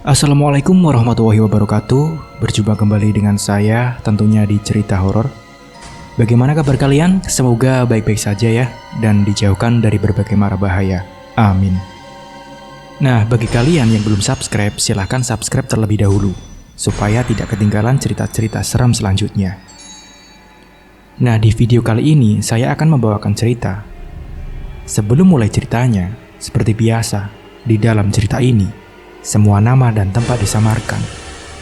Assalamualaikum warahmatullahi wabarakatuh. Berjumpa kembali dengan saya tentunya di cerita horor. Bagaimana kabar kalian? Semoga baik-baik saja ya, dan dijauhkan dari berbagai mara bahaya. Amin. Nah, bagi kalian yang belum subscribe, silahkan subscribe terlebih dahulu supaya tidak ketinggalan cerita-cerita seram selanjutnya. Nah, di video kali ini saya akan membawakan cerita. Sebelum mulai ceritanya, seperti biasa, di dalam cerita ini semua nama dan tempat disamarkan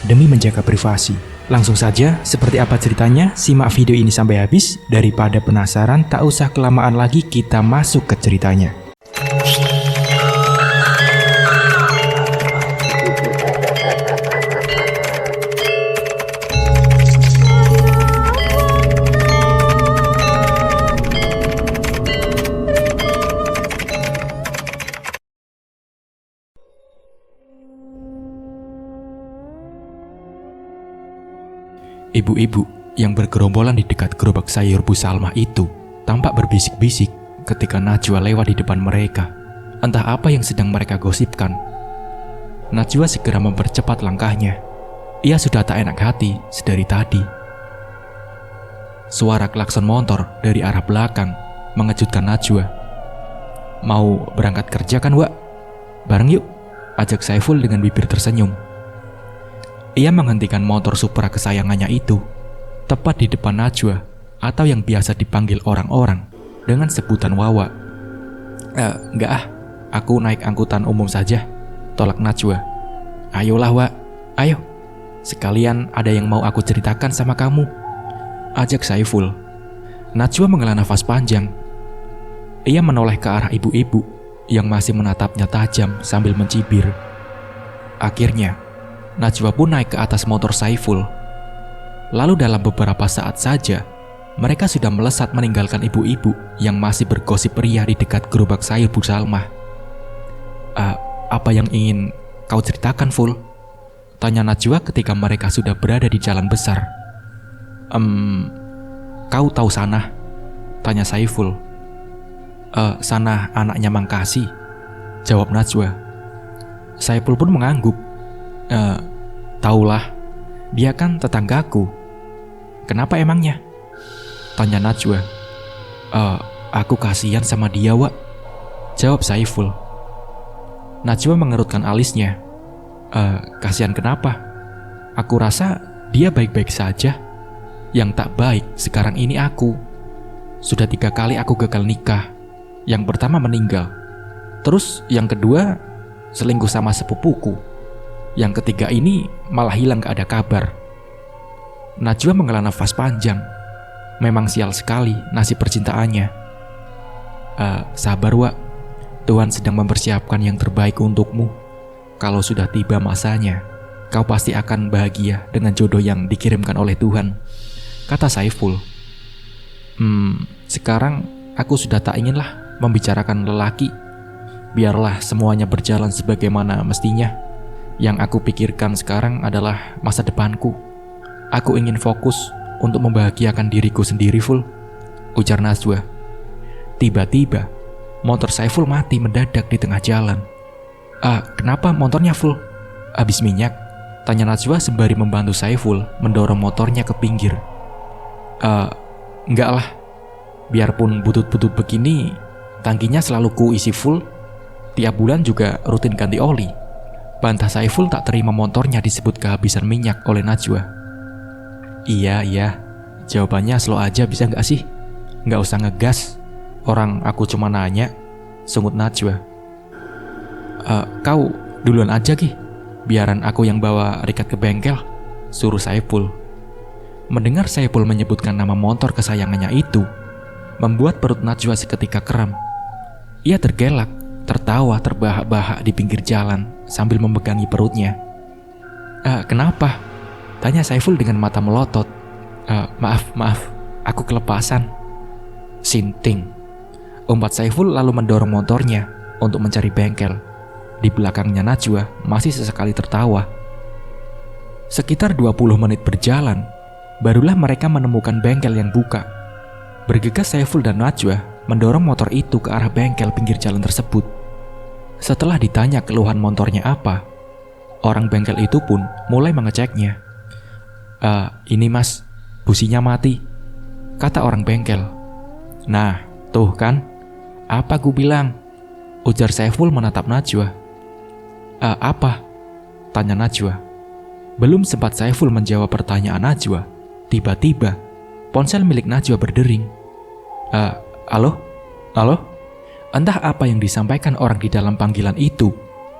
demi menjaga privasi. Langsung saja, seperti apa ceritanya? Simak video ini sampai habis. Daripada penasaran, tak usah kelamaan lagi, kita masuk ke ceritanya. Ibu-ibu yang bergerombolan di dekat gerobak sayur Bu Salmah itu tampak berbisik-bisik ketika Najwa lewat di depan mereka. Entah apa yang sedang mereka gosipkan. Najwa segera mempercepat langkahnya. Ia sudah tak enak hati sedari tadi. Suara klakson motor dari arah belakang mengejutkan Najwa. "Mau berangkat kerja kan, Wak? Bareng yuk," ajak Saiful dengan bibir tersenyum. Ia menghentikan motor Supra kesayangannya itu tepat di depan Najwa, atau yang biasa dipanggil orang-orang dengan sebutan Wawa. Enggak ah, aku naik angkutan umum saja," tolak Najwa. "Ayolah Wak, ayo. Sekalian ada yang mau aku ceritakan sama kamu," ajak Saiful. Najwa menghela nafas panjang. Ia menoleh ke arah ibu-ibu yang masih menatapnya tajam sambil mencibir. Akhirnya Najwa pun naik ke atas motor Saiful. Lalu dalam beberapa saat saja, mereka sudah melesat meninggalkan ibu-ibu yang masih bergosip ria di dekat gerobak sayur Bu Salmah. Apa yang ingin kau ceritakan, Ful?" tanya Najwa ketika mereka sudah berada di jalan besar. Kau tahu Sanah?" tanya Saiful. Sanah anaknya Mang Kasih," jawab Najwa. Saiful pun mengangguk. Taulah, dia kan tetanggaku." "Kenapa emangnya?" tanya Najwa. Aku kasihan sama dia, Wak," jawab Saiful. Najwa mengerutkan alisnya. Kasihan kenapa? Aku rasa dia baik-baik saja. Yang tak baik sekarang ini aku. Sudah 3 kali aku gagal nikah. Yang pertama meninggal. Terus yang kedua selingkuh sama sepupuku. Yang ketiga ini malah hilang gak ada kabar. Najwa menghela nafas panjang. Memang sial sekali nasib percintaannya. Sabar Wak, Tuhan sedang mempersiapkan yang terbaik untukmu. Kalau sudah tiba masanya, kau pasti akan bahagia dengan jodoh yang dikirimkan oleh Tuhan, kata Saiful. Sekarang aku sudah tak inginlah membicarakan lelaki. Biarlah semuanya berjalan sebagaimana mestinya. Yang aku pikirkan sekarang adalah masa depanku. Aku ingin fokus untuk membahagiakan diriku sendiri, Ful, ujar Najwa. Tiba-tiba motor Saiful mati mendadak di tengah jalan. Kenapa motornya, Ful? Habis minyak? Tanya Najwa sembari membantu Saiful mendorong motornya ke pinggir. Enggak lah. Biarpun butut-butut begini, tangkinya selalu ku isi full. Tiap bulan juga rutin ganti oli, bantah Saiful tak terima motornya disebut kehabisan minyak oleh Najwa. Iya, jawabannya slow aja bisa gak sih? Gak usah ngegas, orang aku cuma nanya, sungut Najwa. Kau duluan aja Ki, biaran aku yang bawa Rikat ke bengkel, suruh Saiful. Mendengar Saiful menyebutkan nama motor kesayangannya itu, membuat perut Najwa seketika kram. Ia tergelak, tertawa terbahak-bahak di pinggir jalan sambil memegangi perutnya. Kenapa? Tanya Saiful dengan mata melotot. Maaf, aku kelepasan. Sinting, umpat Saiful lalu mendorong motornya untuk mencari bengkel. Di belakangnya Najwa masih sesekali tertawa. Sekitar 20 menit berjalan, barulah mereka menemukan bengkel yang buka. Bergegas Saiful dan Najwa mendorong motor itu ke arah bengkel pinggir jalan tersebut. Setelah ditanya keluhan motornya apa, Orang bengkel itu pun mulai mengeceknya. Ini mas, businya mati, kata orang bengkel. Nah, tuh kan, apa gue bilang, ujar Saiful menatap Najwa. Apa? Tanya Najwa. Belum sempat Saiful menjawab pertanyaan Najwa, tiba-tiba ponsel milik Najwa berdering. Halo? Halo? Entah apa yang disampaikan orang di dalam panggilan itu.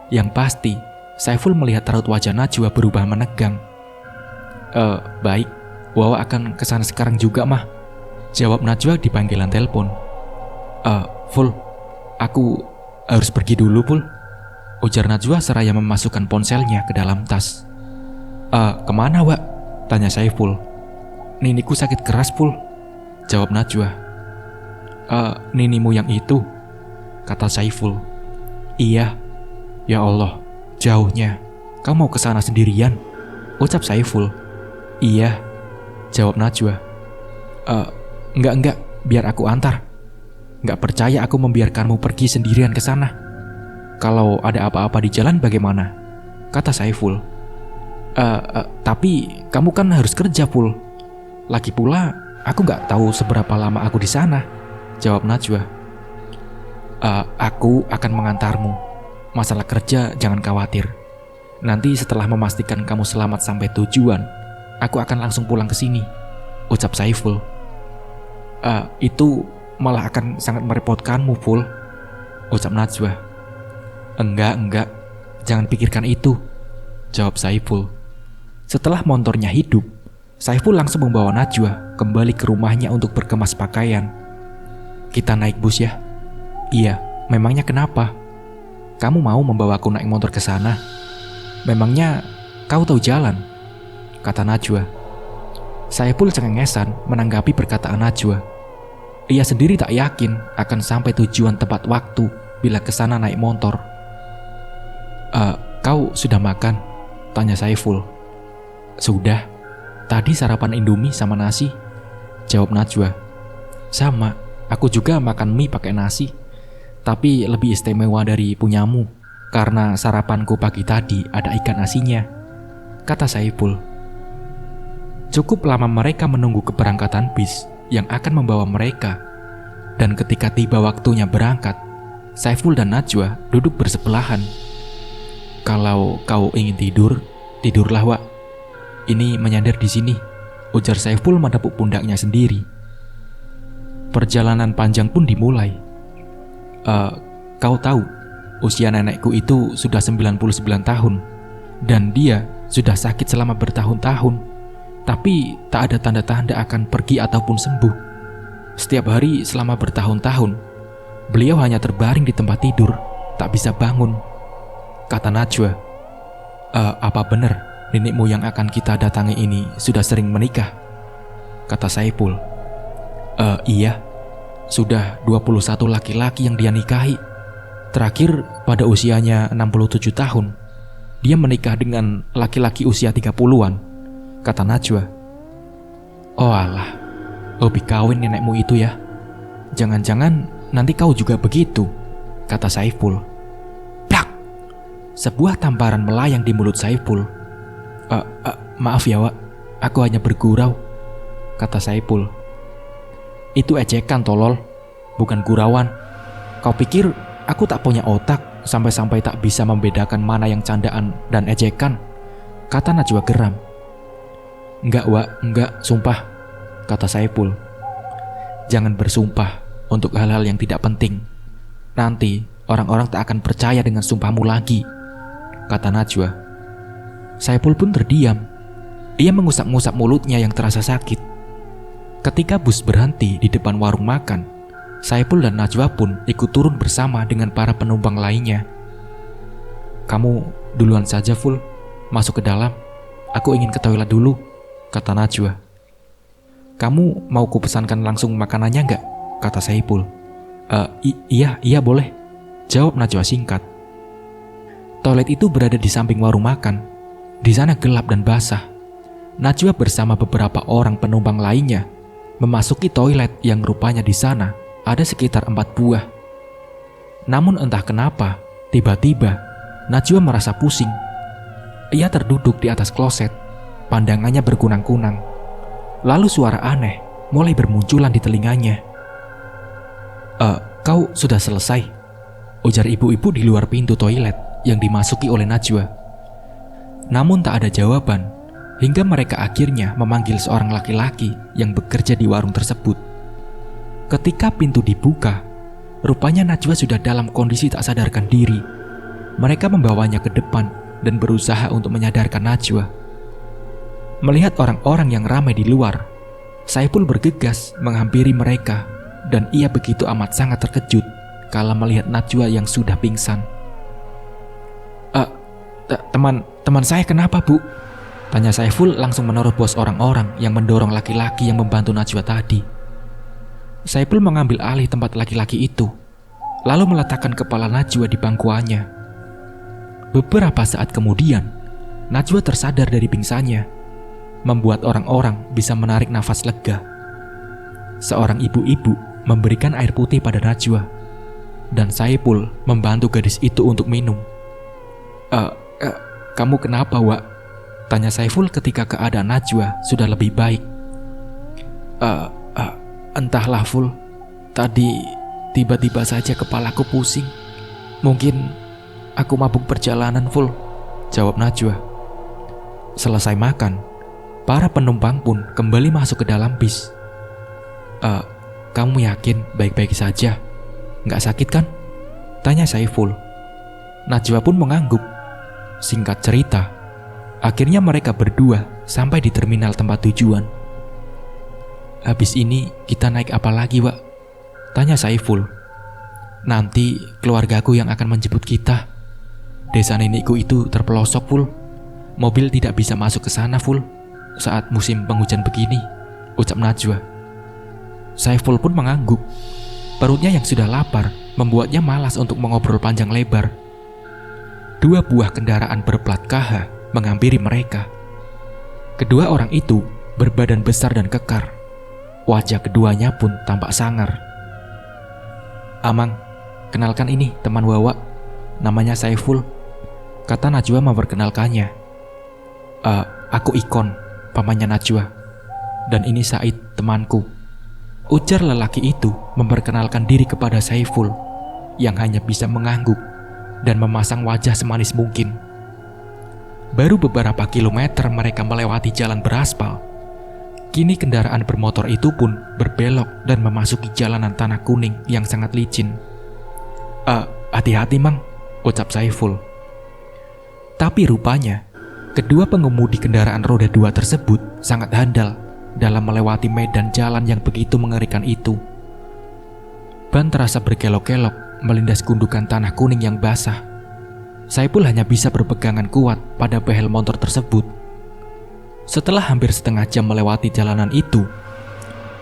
Yang pasti, Saiful melihat raut wajah Najwa berubah menegang. Baik, Wawa akan kesana sekarang juga mah, jawab Najwa di panggilan telepon. Ful, aku harus pergi dulu Ful, ujar Najwa seraya memasukkan ponselnya ke dalam tas. Kemana Wak? Tanya Saiful. Niniku sakit keras Ful, jawab Najwa. Ninimu yang itu, kata Saiful. Iya. Ya Allah, jauhnya. Kau mau kesana sendirian? Ucap Saiful. Iya, jawab Najwa. Enggak, biar aku antar. Enggak percaya aku membiarkanmu pergi sendirian ke sana. Kalau ada apa-apa di jalan bagaimana? Kata Saiful. Tapi kamu kan harus kerja, Ful. Lagi pula, aku enggak tahu seberapa lama aku di sana, jawab Najwa. Aku akan mengantarmu. Masalah kerja jangan khawatir. Nanti setelah memastikan kamu selamat sampai tujuan, aku akan langsung pulang ke sini, ucap Saiful. Itu malah akan sangat merepotkanmu, Ful, ucap Najwa. Enggak, jangan pikirkan itu, jawab Saiful. Setelah motornya hidup, Saiful langsung membawa Najwa kembali ke rumahnya untuk berkemas pakaian. Kita naik bus ya? Iya, memangnya kenapa? Kamu mau membawaku naik motor ke sana? Memangnya kau tahu jalan? Kata Najwa. Saiful cengengesan menanggapi perkataan Najwa. Ia sendiri tak yakin akan sampai tujuan tepat waktu bila kesana naik motor. Kau sudah makan? Tanya Saiful. Sudah. Tadi sarapan Indomie sama nasi, jawab Najwa. Sama, aku juga makan mie pakai nasi. Tapi lebih istimewa dari punyamu, karena sarapanku pagi tadi ada ikan asinnya, kata Saiful. Cukup lama mereka menunggu keberangkatan bis yang akan membawa mereka. Dan ketika tiba waktunya berangkat, Saiful dan Najwa duduk bersebelahan. Kalau kau ingin tidur, tidurlah Wak. Ini menyandar di sini, ujar Saiful menepuk pundaknya sendiri. Perjalanan panjang pun dimulai. Kau tahu, usia nenekku itu sudah 99 tahun. Dan dia sudah sakit selama bertahun-tahun. Tapi tak ada tanda-tanda akan pergi ataupun sembuh. Setiap hari selama bertahun-tahun, beliau hanya terbaring di tempat tidur, tak bisa bangun, kata Najwa. Apa benar nenekmu yang akan kita datangi ini sudah sering menikah? Kata Saiful. Iya, sudah 21 laki-laki yang dia nikahi. Terakhir pada usianya 67 tahun, dia menikah dengan laki-laki usia 30-an, kata Najwa. Oh alah, hobi kawin nenekmu itu ya. Jangan-jangan nanti kau juga begitu, kata Saiful. Plak! Sebuah tamparan melayang di mulut Saiful. Maaf ya Wak, aku hanya bergurau, kata Saiful. Itu ejekan tolol, bukan gurauan. Kau pikir aku tak punya otak sampai-sampai tak bisa membedakan mana yang candaan dan ejekan, kata Najwa geram. Enggak Wak, enggak, sumpah, kata Saiful. Jangan bersumpah untuk hal-hal yang tidak penting. Nanti orang-orang tak akan percaya dengan sumpahmu lagi, kata Najwa. Saiful pun terdiam. Ia mengusap-ngusap mulutnya yang terasa sakit. Ketika bus berhenti di depan warung makan, Saiful dan Najwa pun ikut turun bersama dengan para penumpang lainnya. Kamu duluan saja Ful, masuk ke dalam. Aku ingin ke toilet dulu, kata Najwa. Kamu mau kupesankan langsung makanannya enggak? Kata Saiful. Iya boleh, jawab Najwa singkat. Toilet itu berada di samping warung makan. Di sana gelap dan basah. Najwa bersama beberapa orang penumpang lainnya memasuki toilet yang rupanya di sana ada sekitar 4 buah. Namun entah kenapa, tiba-tiba Najwa merasa pusing. Ia terduduk di atas kloset, pandangannya berkunang-kunang. Lalu suara aneh mulai bermunculan di telinganya. Kau sudah selesai?" ujar ibu-ibu di luar pintu toilet yang dimasuki oleh Najwa. Namun tak ada jawaban, hingga mereka akhirnya memanggil seorang laki-laki yang bekerja di warung tersebut. Ketika pintu dibuka, rupanya Najwa sudah dalam kondisi tak sadarkan diri. Mereka membawanya ke depan dan berusaha untuk menyadarkan Najwa. Melihat orang-orang yang ramai di luar, Saiful bergegas menghampiri mereka dan ia begitu amat sangat terkejut kala melihat Najwa yang sudah pingsan. Teman saya kenapa, Bu?" tanya Saiful langsung menerobos orang-orang yang mendorong laki-laki yang membantu Najwa tadi. Saiful mengambil alih tempat laki-laki itu, lalu meletakkan kepala Najwa di pangkuannya. Beberapa saat kemudian, Najwa tersadar dari pingsannya, membuat orang-orang bisa menarik nafas lega. Seorang ibu-ibu memberikan air putih pada Najwa, dan Saiful membantu gadis itu untuk minum. Kamu kenapa, Wak?" tanya Saiful ketika keadaan Najwa sudah lebih baik. Entahlah, Ful. Tadi tiba-tiba saja kepalaku pusing. Mungkin aku mabuk perjalanan, Ful," jawab Najwa. Selesai makan, para penumpang pun kembali masuk ke dalam bis. Kamu yakin baik-baik saja? Nggak sakit kan?" tanya Saiful. Najwa pun mengangguk. Singkat cerita, akhirnya mereka berdua sampai di terminal tempat tujuan. "Habis ini kita naik apa lagi, Wak?" tanya Saiful. "Nanti keluargaku yang akan menjemput kita. Desa nenekku itu terpelosok, Ful. Mobil tidak bisa masuk ke sana, Ful, saat musim penghujan begini," ucap Najwa. Saiful pun mengangguk. Perutnya yang sudah lapar membuatnya malas untuk mengobrol panjang lebar. 2 buah kendaraan berplat KH menghampiri mereka. Kedua orang itu berbadan besar dan kekar. Wajah keduanya pun tampak sangar. "Amang, kenalkan ini teman Wawa, namanya Saiful," kata Najwa memperkenalkannya. Aku Ikon, pamannya Najwa, dan ini Said, temanku," ujar lelaki itu memperkenalkan diri kepada Saiful, yang hanya bisa mengangguk dan memasang wajah semanis mungkin. Baru beberapa kilometer mereka melewati jalan beraspal. Kini kendaraan bermotor itu pun berbelok dan memasuki jalanan tanah kuning yang sangat licin. Hati-hati, Mang," ucap Saiful. Tapi rupanya, kedua pengemudi kendaraan roda 2 tersebut sangat handal dalam melewati medan jalan yang begitu mengerikan itu. Ban terasa berkelok-kelok melindas gundukan tanah kuning yang basah. Saiful hanya bisa berpegangan kuat pada behel motor tersebut. Setelah hampir setengah jam melewati jalanan itu,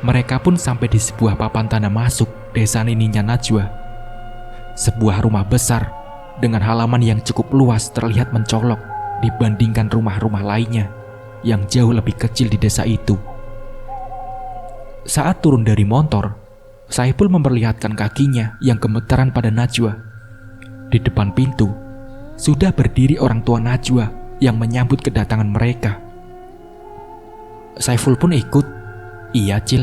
mereka pun sampai di sebuah papan tanda masuk desa nininya Najwa. Sebuah rumah besar dengan halaman yang cukup luas terlihat mencolok dibandingkan rumah-rumah lainnya yang jauh lebih kecil di desa itu. Saat turun dari motor, Saiful memperlihatkan kakinya yang gemetaran pada Najwa. Di depan pintu, sudah berdiri orang tua Najwa yang menyambut kedatangan mereka. Saiful pun ikut. "Iya, Cil.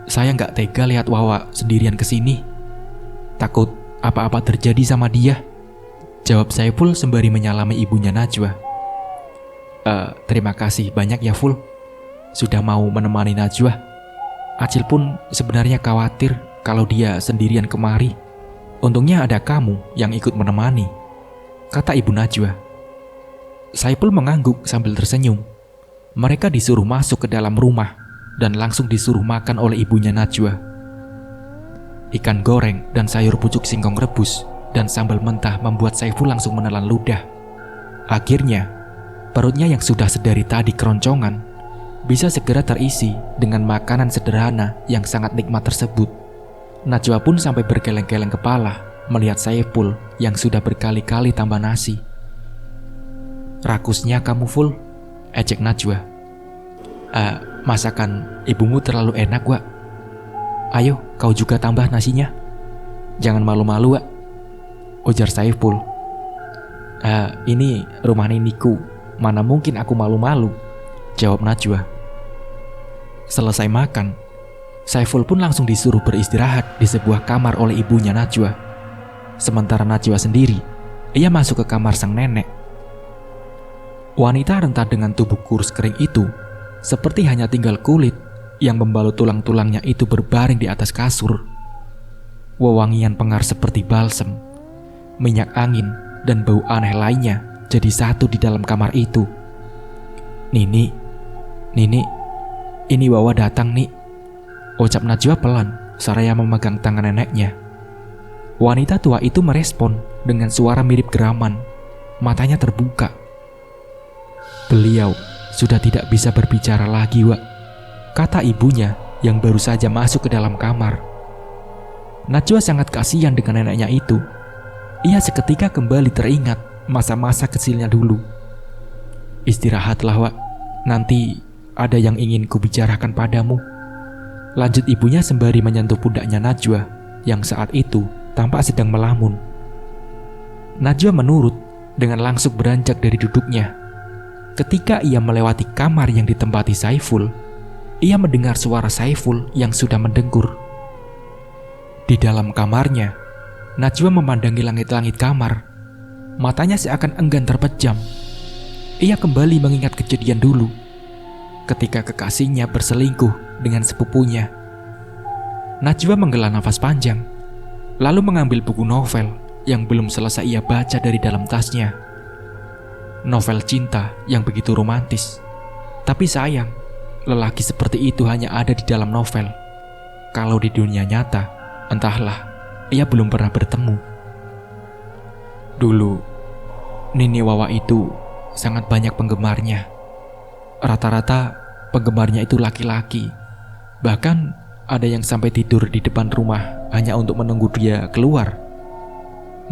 Saya nggak tega lihat Wawa sendirian kesini. Takut apa-apa terjadi sama dia," jawab Saiful sembari menyalami ibunya Najwa. Terima kasih banyak ya, Ful. Sudah mau menemani Najwa. Acil pun sebenarnya khawatir kalau dia sendirian kemari. Untungnya ada kamu yang ikut menemani," kata ibu Najwa. Saiful mengangguk sambil tersenyum. Mereka disuruh masuk ke dalam rumah dan langsung disuruh makan oleh ibunya Najwa. Ikan goreng dan sayur pucuk singkong rebus dan sambal mentah membuat Saiful langsung menelan ludah. Akhirnya, perutnya yang sudah sedari tadi keroncongan bisa segera terisi dengan makanan sederhana yang sangat nikmat tersebut. Najwa pun sampai bergeleng-geleng kepala melihat Saiful yang sudah berkali-kali tambah nasi. "Rakusnya kamu, Ful," ejek Najwa. Masakan ibumu terlalu enak, Wak. Ayo, kau juga tambah nasinya. Jangan malu-malu, Wak," ujar Saiful. Ini rumah niniku, mana mungkin aku malu-malu, jawab Najwa. Selesai makan, Saiful pun langsung disuruh beristirahat di sebuah kamar oleh ibunya Najwa. Sementara Najwa sendiri, ia masuk ke kamar sang nenek. Wanita renta dengan tubuh kurus kering itu, seperti hanya tinggal kulit yang membalut tulang-tulangnya itu berbaring di atas kasur. Wewangian pengar seperti balsem, minyak angin, dan bau aneh lainnya jadi satu di dalam kamar itu. Nini, ini Wawa datang nih, ucap Najwa pelan seraya memegang tangan neneknya. Wanita tua itu merespon dengan suara mirip geraman, matanya terbuka. Beliau sudah tidak bisa berbicara lagi, Wak, kata ibunya yang baru saja masuk ke dalam kamar. Najwa sangat kasihan dengan neneknya itu. Ia seketika kembali teringat masa-masa kecilnya dulu. Istirahatlah, Wak, nanti ada yang ingin kubicarakan padamu, lanjut ibunya sembari menyentuh pundaknya Najwa yang saat itu tampak sedang melamun. Najwa menurut dengan langsung beranjak dari duduknya. Ketika ia melewati kamar yang ditempati Saiful, ia mendengar suara Saiful yang sudah mendengkur. Di dalam kamarnya, Najwa memandangi langit-langit kamar. Matanya seakan enggan terpejam. Ia kembali mengingat kejadian dulu ketika kekasihnya berselingkuh dengan sepupunya. Najwa menghela nafas panjang, lalu mengambil buku novel yang belum selesai ia baca dari dalam tasnya. Novel cinta yang begitu romantis. Tapi sayang, lelaki seperti itu hanya ada di dalam novel. Kalau di dunia nyata, entahlah, ia belum pernah bertemu. Dulu, Nini Wawa itu sangat banyak penggemarnya. Rata-rata penggemarnya itu laki-laki. Bahkan ada yang sampai tidur di depan rumah hanya untuk menunggu dia keluar.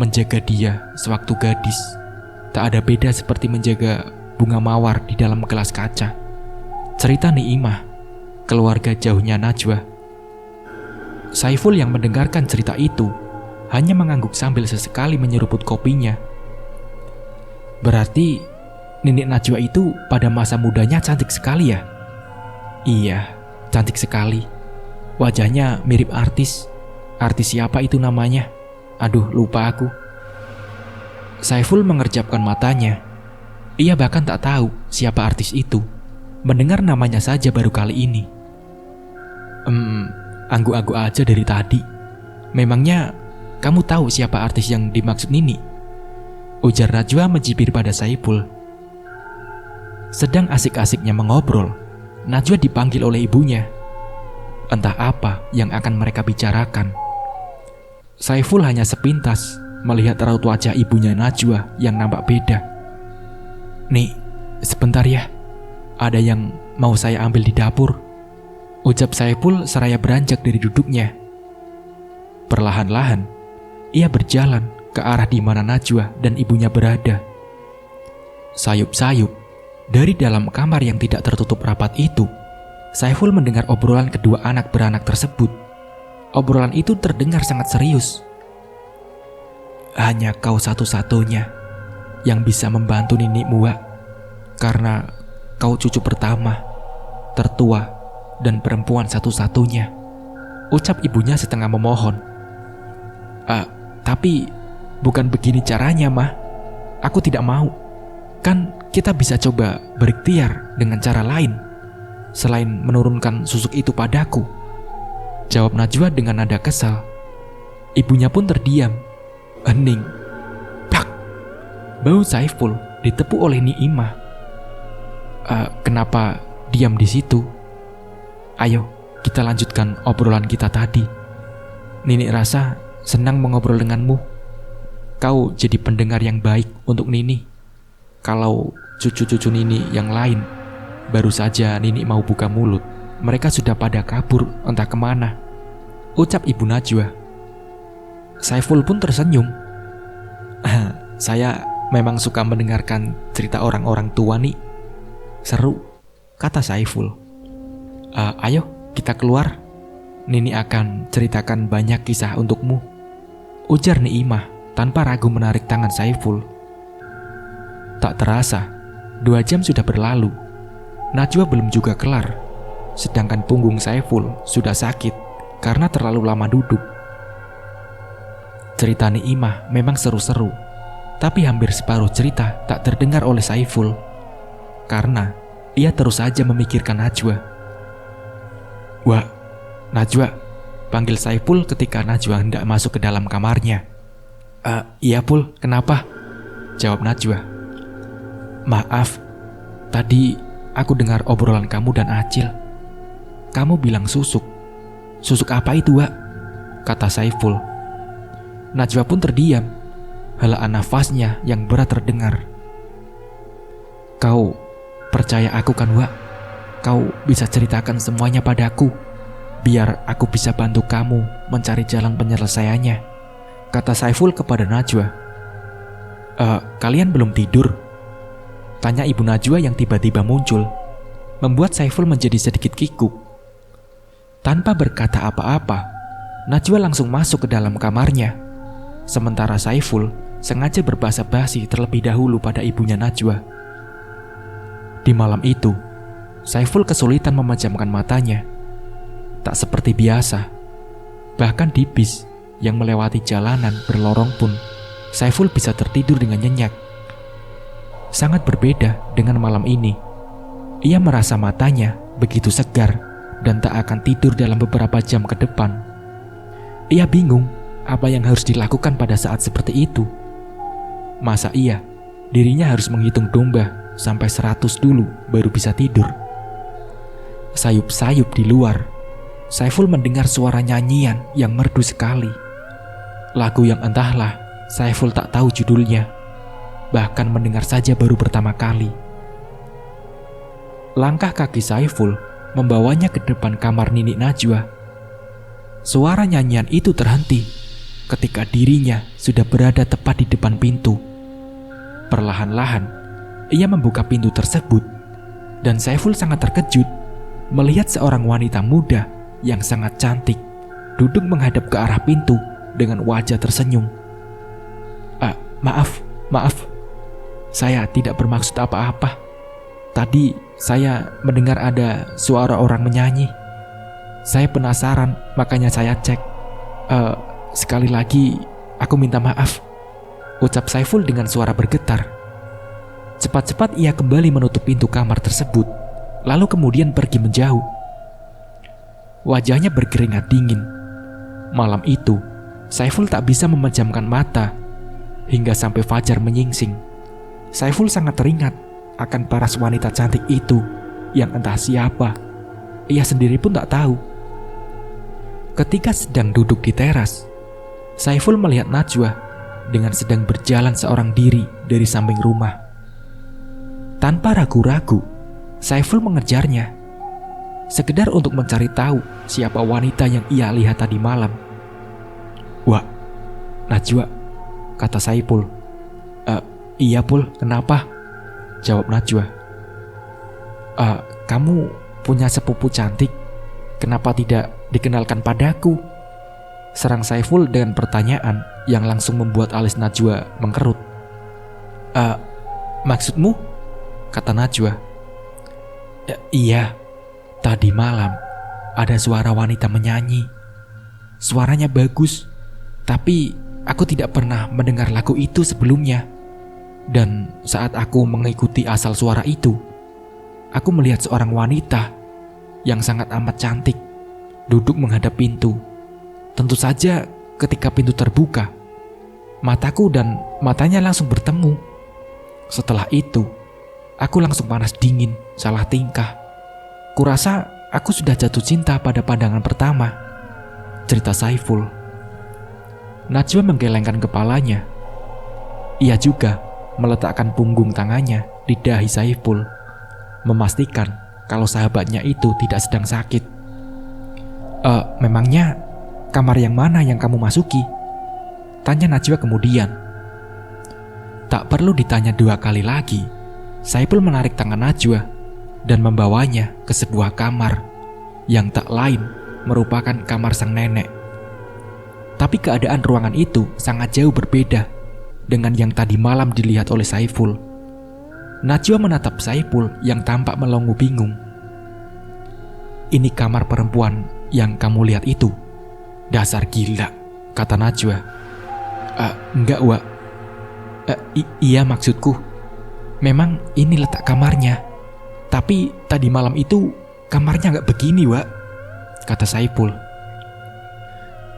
Menjaga dia sewaktu gadis tak ada beda seperti menjaga bunga mawar di dalam gelas kaca. Cerita Niimah, keluarga jauhnya Najwa. Saiful yang mendengarkan cerita itu hanya mengangguk sambil sesekali menyeruput kopinya. Berarti Nenek Najwa itu pada masa mudanya cantik sekali ya? Iya, cantik sekali. Wajahnya mirip artis. Artis siapa itu namanya? Aduh, lupa aku. Saiful mengerjapkan matanya. Ia bahkan tak tahu siapa artis itu. Mendengar namanya saja baru kali ini. Angguk-angguk aja dari tadi. Memangnya kamu tahu siapa artis yang dimaksud Nini? Ujar Najwa mencibir pada Saiful. Sedang asik-asiknya mengobrol, Najwa dipanggil oleh ibunya. Entah apa yang akan mereka bicarakan. Saiful hanya sepintas melihat raut wajah ibunya Najwa yang nampak beda. Nih, sebentar ya. Ada yang mau saya ambil di dapur, ucap Saiful seraya beranjak dari duduknya. Perlahan-lahan, ia berjalan ke arah di mana Najwa dan ibunya berada. Sayup-sayup, dari dalam kamar yang tidak tertutup rapat itu, Saiful mendengar obrolan kedua anak beranak tersebut. Obrolan itu terdengar sangat serius. Hanya kau satu-satunya yang bisa membantu Ninikmu, Wak. Karena kau cucu pertama, tertua, dan perempuan satu-satunya, ucap ibunya setengah memohon. Tapi bukan begini caranya, Mah. Aku tidak mau. Kan kita bisa coba berikhtiar dengan cara lain selain menurunkan susuk itu padaku, jawab Najwa dengan nada kesal. Ibunya pun terdiam, hening. Pak! Bau Saiful ditepuk oleh Niimah. Kenapa diam di situ? Ayo, kita lanjutkan obrolan kita tadi. Nini rasa senang mengobrol denganmu. Kau jadi pendengar yang baik untuk Nini. Kalau cucu-cucu Nini yang lain, baru saja Nini mau buka mulut, mereka sudah pada kabur entah kemana, ucap ibu Najwa. Saiful pun tersenyum. Saya memang suka mendengarkan cerita orang-orang tua nih. Seru, kata Saiful. Ayo kita keluar. Nini akan ceritakan banyak kisah untukmu, ujar Niimah tanpa ragu menarik tangan Saiful. Tak terasa, 2 jam sudah berlalu. Najwa belum juga kelar, sedangkan punggung Saiful sudah sakit karena terlalu lama duduk. Cerita Ni'imah memang seru-seru, tapi hampir separuh cerita tak terdengar oleh Saiful karena ia terus saja memikirkan Najwa. "Wah, Najwa," panggil Saiful ketika Najwa hendak masuk ke dalam kamarnya. Iya Pul, kenapa?" jawab Najwa. "Maaf, tadi aku dengar obrolan kamu dan Acil. Kamu bilang susuk. Susuk apa itu, Wak?" kata Saiful. Najwa pun terdiam, helaan nafasnya yang berat terdengar. "Kau percaya aku kan, Wak? Kau bisa ceritakan semuanya padaku, biar aku bisa bantu kamu mencari jalan penyelesaiannya," kata Saiful kepada Najwa. Kalian belum tidur?" tanya ibu Najwa yang tiba-tiba muncul, membuat Saiful menjadi sedikit kikuk. Tanpa berkata apa-apa, Najwa langsung masuk ke dalam kamarnya, sementara Saiful sengaja berbahasa basi terlebih dahulu pada ibunya Najwa. Di malam itu, Saiful kesulitan memejamkan matanya. Tak seperti biasa, bahkan di bis yang melewati jalanan berlorong pun, Saiful bisa tertidur dengan nyenyak. Sangat berbeda dengan malam ini. Ia merasa matanya begitu segar dan tak akan tidur dalam beberapa jam ke depan. Ia bingung apa yang harus dilakukan pada saat seperti itu. Masa iya dirinya harus menghitung domba sampai 100 dulu baru bisa tidur? Sayup-sayup di luar, Saiful mendengar suara nyanyian yang merdu sekali. Lagu yang entahlah Saiful tak tahu judulnya, bahkan mendengar saja baru pertama kali. Langkah kaki Saiful membawanya ke depan kamar Nini Najwa. Suara nyanyian itu terhenti ketika dirinya sudah berada tepat di depan pintu. Perlahan-lahan, ia membuka pintu tersebut, dan Saiful sangat terkejut melihat seorang wanita muda yang sangat cantik duduk menghadap ke arah pintu dengan wajah tersenyum. Maaf, saya tidak bermaksud apa-apa. Tadi saya mendengar ada suara orang menyanyi. Saya penasaran, makanya saya cek. Sekali lagi, aku minta maaf," ucap Saiful dengan suara bergetar. Cepat-cepat ia kembali menutup pintu kamar tersebut, lalu kemudian pergi menjauh. Wajahnya berkeringat dingin. Malam itu, Saiful tak bisa memejamkan mata hingga sampai fajar menyingsing. Saiful sangat teringat akan paras wanita cantik itu yang entah siapa. Ia sendiri pun tak tahu. Ketika sedang duduk di teras, Saiful melihat Najwa dengan sedang berjalan seorang diri dari samping rumah. Tanpa ragu-ragu, Saiful mengejarnya, sekedar untuk mencari tahu siapa wanita yang ia lihat tadi malam. "Wah, Najwa," kata Saiful. "Iya Pul, kenapa?" jawab Najwa. Kamu punya sepupu cantik, kenapa tidak dikenalkan padaku?" serang Saiful dengan pertanyaan yang langsung membuat alis Najwa mengkerut. Maksudmu?" kata Najwa. Iya, tadi malam ada suara wanita menyanyi. Suaranya bagus, tapi aku tidak pernah mendengar lagu itu sebelumnya. Dan saat aku mengikuti asal suara itu, aku melihat seorang wanita yang sangat amat cantik duduk menghadap pintu. Tentu saja ketika pintu terbuka, mataku dan matanya langsung bertemu. Setelah itu, aku langsung panas dingin, salah tingkah. Kurasa aku sudah jatuh cinta pada pandangan pertama, cerita Saiful. Najwa menggelengkan kepalanya. Ia juga meletakkan punggung tangannya di dahi Saiful, memastikan kalau sahabatnya itu tidak sedang sakit. Memangnya kamar yang mana yang kamu masuki?" tanya Najwa kemudian. Tak perlu ditanya 2 kali lagi, Saiful menarik tangan Najwa dan membawanya ke sebuah kamar yang tak lain merupakan kamar sang nenek. Tapi keadaan ruangan itu sangat jauh berbeda dengan yang tadi malam dilihat oleh Saiful. Najwa menatap Saiful yang tampak melongo bingung. "Ini kamar perempuan yang kamu lihat itu?" "Dasar gila," kata Najwa. Enggak, Wak. Iya maksudku, memang ini letak kamarnya. Tapi tadi malam itu kamarnya nggak begini, Wak," kata Saiful.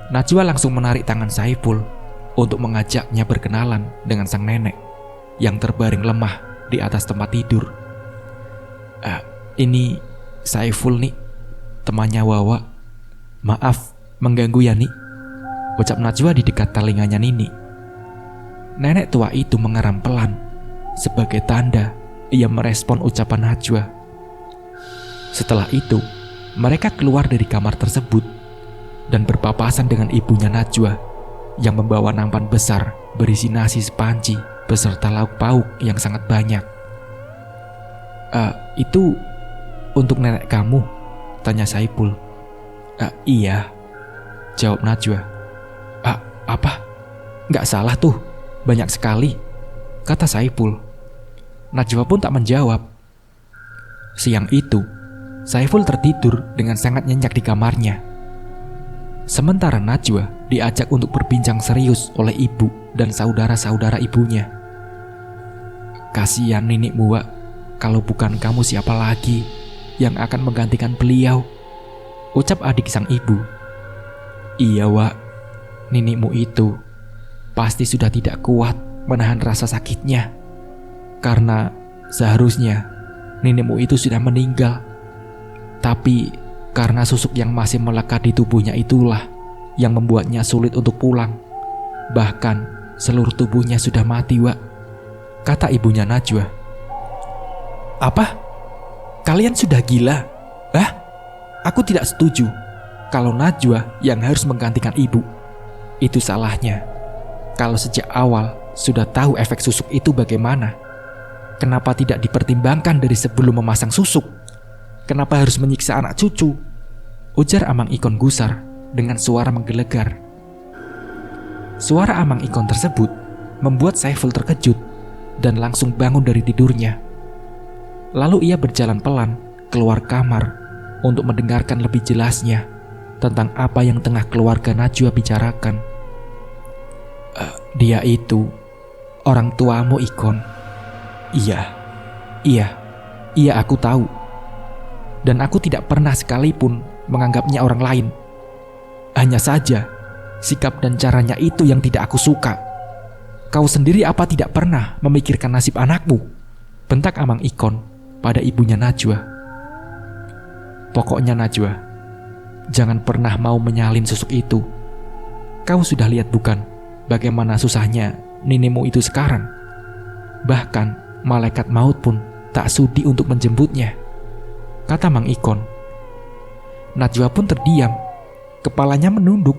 Najwa langsung menarik tangan Saiful untuk mengajaknya berkenalan dengan sang nenek yang terbaring lemah di atas tempat tidur. "Ini Saiful nih, temannya Wawa. Maaf mengganggu ya nih," ucap Najwa di dekat telinganya Nini. Nenek tua itu mengeram pelan sebagai tanda ia merespon ucapan Najwa. Setelah itu, mereka keluar dari kamar tersebut dan berpapasan dengan ibunya Najwa yang membawa nampan besar berisi nasi sepanci beserta lauk pauk yang sangat banyak. Itu untuk nenek kamu?" tanya Saiful. Iya," jawab Najwa. Apa? Nggak salah tuh, banyak sekali," kata Saiful. Najwa pun tak menjawab. Siang itu, Saiful tertidur dengan sangat nyenyak di kamarnya. Sementara Najwa diajak untuk berbincang serius oleh ibu dan saudara-saudara ibunya. "Kasihan nenekmu, Wak. Kalau bukan kamu siapa lagi yang akan menggantikan beliau?" ucap adik sang ibu. "Iya, Wak. Nenekmu itu pasti sudah tidak kuat menahan rasa sakitnya. Karena seharusnya nenekmu itu sudah meninggal. Tapi karena susuk yang masih melekat di tubuhnya itulah yang membuatnya sulit untuk pulang. Bahkan seluruh tubuhnya sudah mati, Wak," kata ibunya Najwa. "Apa? Kalian sudah gila? Aku tidak setuju kalau Najwa yang harus menggantikan ibu. Itu salahnya. Kalau sejak awal sudah tahu efek susuk itu bagaimana, kenapa tidak dipertimbangkan dari sebelum memasang susuk? Kenapa harus menyiksa anak cucu?" ujar Amang Ikon gusar dengan suara menggelegar. Suara Amang Ikon tersebut membuat Saiful terkejut dan langsung bangun dari tidurnya. Lalu ia berjalan pelan keluar kamar untuk mendengarkan lebih jelasnya tentang apa yang tengah keluarga Najwa bicarakan. "Dia itu orang tuamu, Ikon." Iya, aku tahu. Dan aku tidak pernah sekalipun menganggapnya orang lain. Hanya saja sikap dan caranya itu yang tidak aku suka. Kau sendiri apa tidak pernah memikirkan nasib anakmu?" bentak Amang Ikon pada ibunya Najwa. "Pokoknya Najwa, jangan pernah mau menyalin susuk itu. Kau sudah lihat bukan bagaimana susahnya nenekmu itu sekarang? Bahkan malaikat maut pun tak sudi untuk menjemputnya," kata Mang Ikon. Najwa pun terdiam, kepalanya menunduk.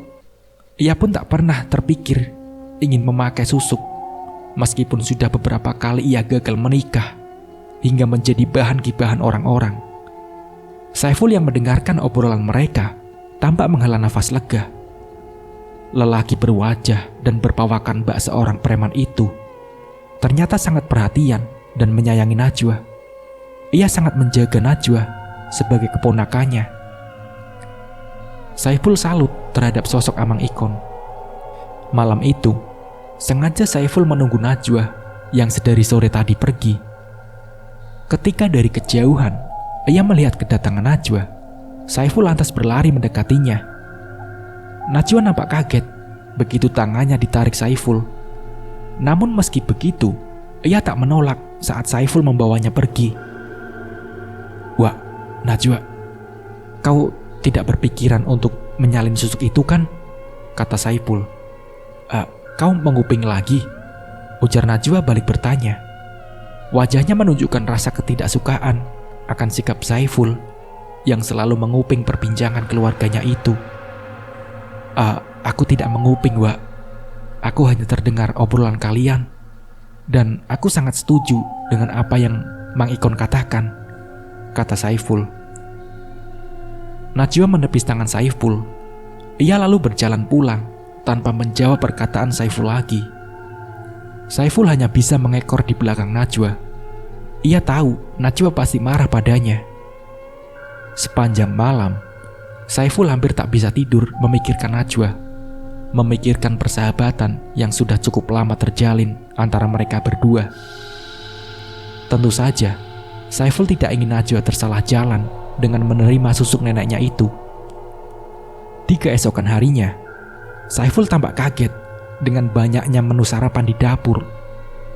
Ia pun tak pernah terpikir ingin memakai susuk, meskipun sudah beberapa kali ia gagal menikah hingga menjadi bahan gibahan orang-orang. Saiful yang mendengarkan obrolan mereka tampak menghela nafas lega. Lelaki berwajah dan berpawakan bak seorang preman itu ternyata sangat perhatian dan menyayangi Najwa. Ia sangat menjaga Najwa sebagai keponakannya. Saiful salut terhadap sosok Amang Ikon. Malam itu, sengaja Saiful menunggu Najwa yang sedari sore tadi pergi. Ketika dari kejauhan ia melihat kedatangan Najwa, Saiful lantas berlari mendekatinya. Najwa nampak kaget begitu tangannya ditarik Saiful. Namun meski begitu, ia tak menolak saat Saiful membawanya pergi. "Wah, Najwa, kau tidak berpikiran untuk menyalin susuk itu kan?" kata Saiful. Kau menguping lagi?" ujar Najwa balik bertanya. Wajahnya menunjukkan rasa ketidaksukaan akan sikap Saiful yang selalu menguping perbincangan keluarganya itu. Aku tidak menguping, Wak. Aku hanya terdengar obrolan kalian, dan aku sangat setuju dengan apa yang Mang Ikon katakan," kata Saiful. Najwa menepis tangan Saiful. Ia lalu berjalan pulang tanpa menjawab perkataan Saiful lagi. Saiful hanya bisa mengekor di belakang Najwa. Ia tahu Najwa pasti marah padanya. Sepanjang malam, Saiful hampir tak bisa tidur memikirkan Najwa, memikirkan persahabatan yang sudah cukup lama terjalin antara mereka berdua. Tentu saja, Saiful tidak ingin Najwa tersalah jalan dengan menerima susuk neneknya itu. Di keesokan harinya, Saiful tampak kaget dengan banyaknya menu sarapan di dapur,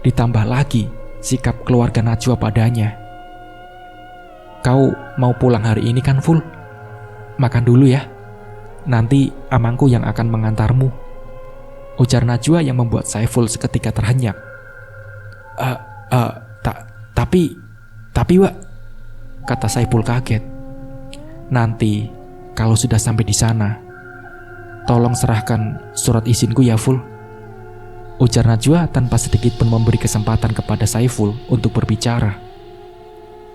ditambah lagi sikap keluarga Najwa padanya. "Kau mau pulang hari ini kan, Ful? Makan dulu ya. Nanti amangku yang akan mengantarmu," ujar Najwa yang membuat Saiful seketika terhenyak. Tapi Wak," kata Saiful kaget. "Nanti kalau sudah sampai di sana, tolong serahkan surat izinku ya, Ful," ujar Najwa tanpa sedikit pun memberi kesempatan kepada Saiful untuk berbicara.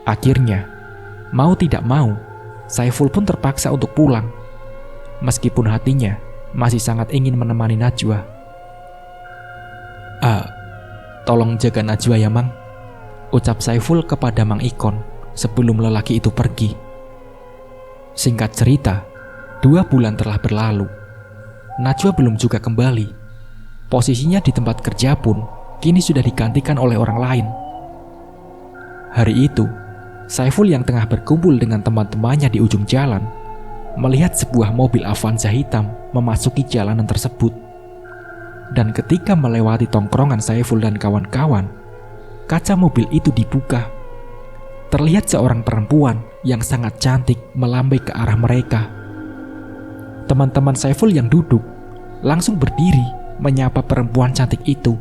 Akhirnya, mau tidak mau, Saiful pun terpaksa untuk pulang, meskipun hatinya masih sangat ingin menemani Najwa. Tolong jaga Najwa ya, Mang," ucap Saiful kepada Mang Ikon sebelum lelaki itu pergi. Singkat cerita, 2 bulan telah berlalu. Najwa belum juga kembali. Posisinya di tempat kerja pun kini sudah digantikan oleh orang lain. Hari itu, Saiful yang tengah berkumpul dengan teman-temannya di ujung jalan melihat sebuah mobil Avanza hitam memasuki jalanan tersebut. Dan ketika melewati tongkrongan Saiful dan kawan-kawan, kaca mobil itu dibuka. Terlihat seorang perempuan yang sangat cantik melambai ke arah mereka. Teman-teman Saiful yang duduk langsung berdiri menyapa perempuan cantik itu.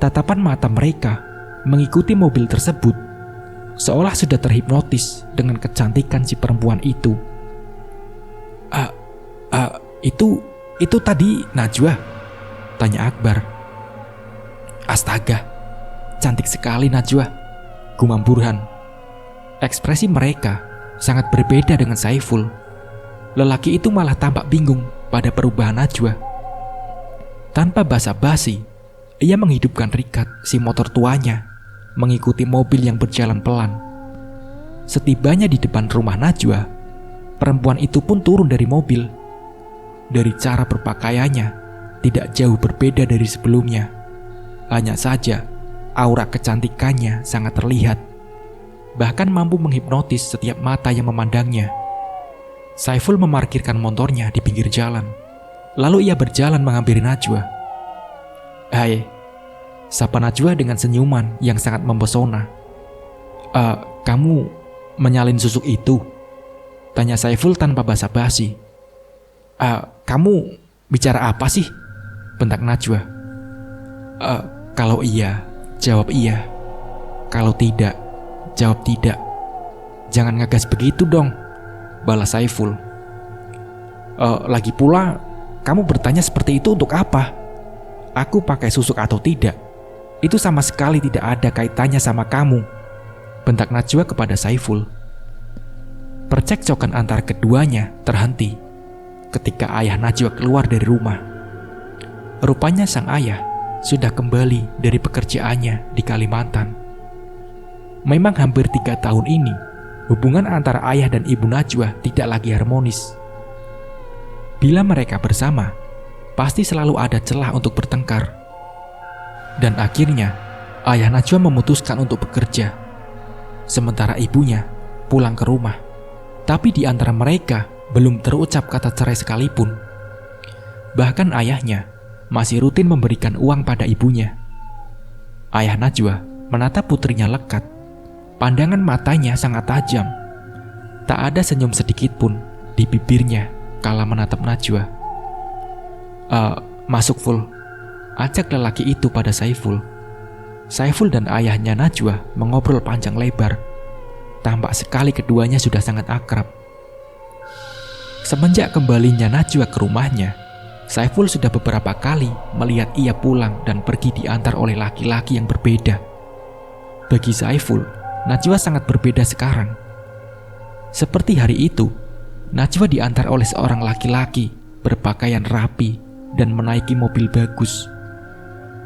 Tatapan mata mereka mengikuti mobil tersebut, seolah sudah terhipnotis dengan kecantikan si perempuan itu. Itu tadi Najwa?" tanya Akbar. "Astaga, cantik sekali Najwa," gumam Burhan. Ekspresi mereka sangat berbeda dengan Saiful. Lelaki itu malah tampak bingung pada perubahan Najwa. Tanpa basa-basi, ia menghidupkan rikat si motor tuanya, mengikuti mobil yang berjalan pelan. Setibanya di depan rumah Najwa, perempuan itu pun turun dari mobil. Dari cara berpakaiannya, tidak jauh berbeda dari sebelumnya. Hanya saja, aura kecantikannya sangat terlihat, bahkan mampu menghipnotis setiap mata yang memandangnya. Saiful memarkirkan motornya di pinggir jalan. Lalu ia berjalan menghampiri Najwa. "Hai," sapa Najwa dengan senyuman yang sangat mempesona. Kamu menyalin susuk itu?" tanya Saiful tanpa basa-basi. "Kamu bicara apa sih?" bentak Najwa. Kalau iya, jawab iya. Kalau tidak, jawab tidak. Jangan ngegas begitu dong," balas Saiful. Lagi pula, kamu bertanya seperti itu untuk apa? Aku pakai susuk atau tidak, itu sama sekali tidak ada kaitannya sama kamu," bentak Najwa kepada Saiful. Percekcokan antara keduanya terhenti ketika ayah Najwa keluar dari rumah. Rupanya sang ayah sudah kembali dari pekerjaannya di Kalimantan. Memang hampir 3 tahun ini, hubungan antara ayah dan ibu Najwa tidak lagi harmonis. Bila mereka bersama, pasti selalu ada celah untuk bertengkar. Dan akhirnya, ayah Najwa memutuskan untuk bekerja, sementara ibunya pulang ke rumah. Tapi di antara mereka belum terucap kata cerai sekalipun. Bahkan ayahnya masih rutin memberikan uang pada ibunya. Ayah Najwa menatap putrinya lekat. Pandangan matanya sangat tajam. Tak ada senyum sedikit pun di bibirnya kala menatap Najwa. Masuk, Ful," ajak lelaki itu pada Saiful. Saiful dan ayahnya Najwa mengobrol panjang lebar. Tampak sekali keduanya sudah sangat akrab. Semenjak kembalinya Najwa ke rumahnya, Saiful sudah beberapa kali melihat ia pulang dan pergi diantar oleh laki-laki yang berbeda. Bagi Saiful, Najwa sangat berbeda sekarang. Seperti hari itu, Najwa diantar oleh seorang laki-laki berpakaian rapi dan menaiki mobil bagus.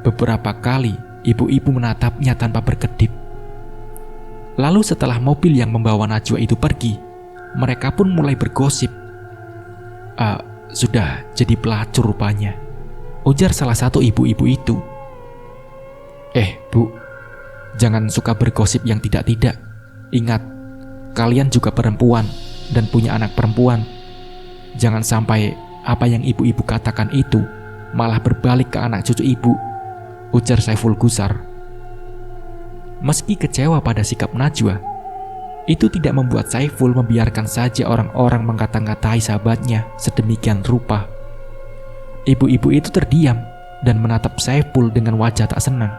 Beberapa kali ibu-ibu menatapnya tanpa berkedip. Lalu setelah mobil yang membawa Najwa itu pergi, mereka pun mulai bergosip. Sudah jadi pelacur rupanya, ujar salah satu ibu-ibu itu. Bu, jangan suka bergosip yang tidak-tidak. Ingat, kalian juga perempuan dan punya anak perempuan. Jangan sampai apa yang ibu-ibu katakan itu malah berbalik ke anak cucu ibu, ujar Saiful gusar. Meski kecewa pada sikap Najwa, itu tidak membuat Saiful membiarkan saja orang-orang mengkata-ngatai sahabatnya sedemikian rupa. Ibu-ibu itu terdiam dan menatap Saiful dengan wajah tak senang.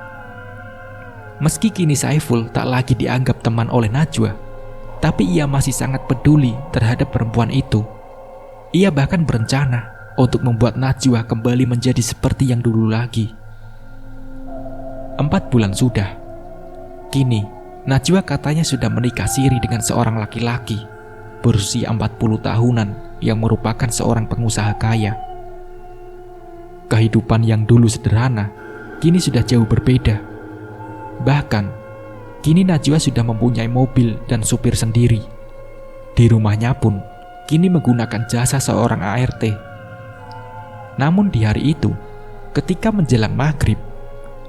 Meski kini Saiful tak lagi dianggap teman oleh Najwa, tapi ia masih sangat peduli terhadap perempuan itu. Ia bahkan berencana untuk membuat Najwa kembali menjadi seperti yang dulu lagi. 4 bulan sudah. Kini, Najwa katanya sudah menikah siri dengan seorang laki-laki berusia 40 tahunan yang merupakan seorang pengusaha kaya. Kehidupan yang dulu sederhana, kini sudah jauh berbeda. Bahkan, kini Najwa sudah mempunyai mobil dan supir sendiri. Di rumahnya pun, kini menggunakan jasa seorang ART. Namun di hari itu, ketika menjelang maghrib,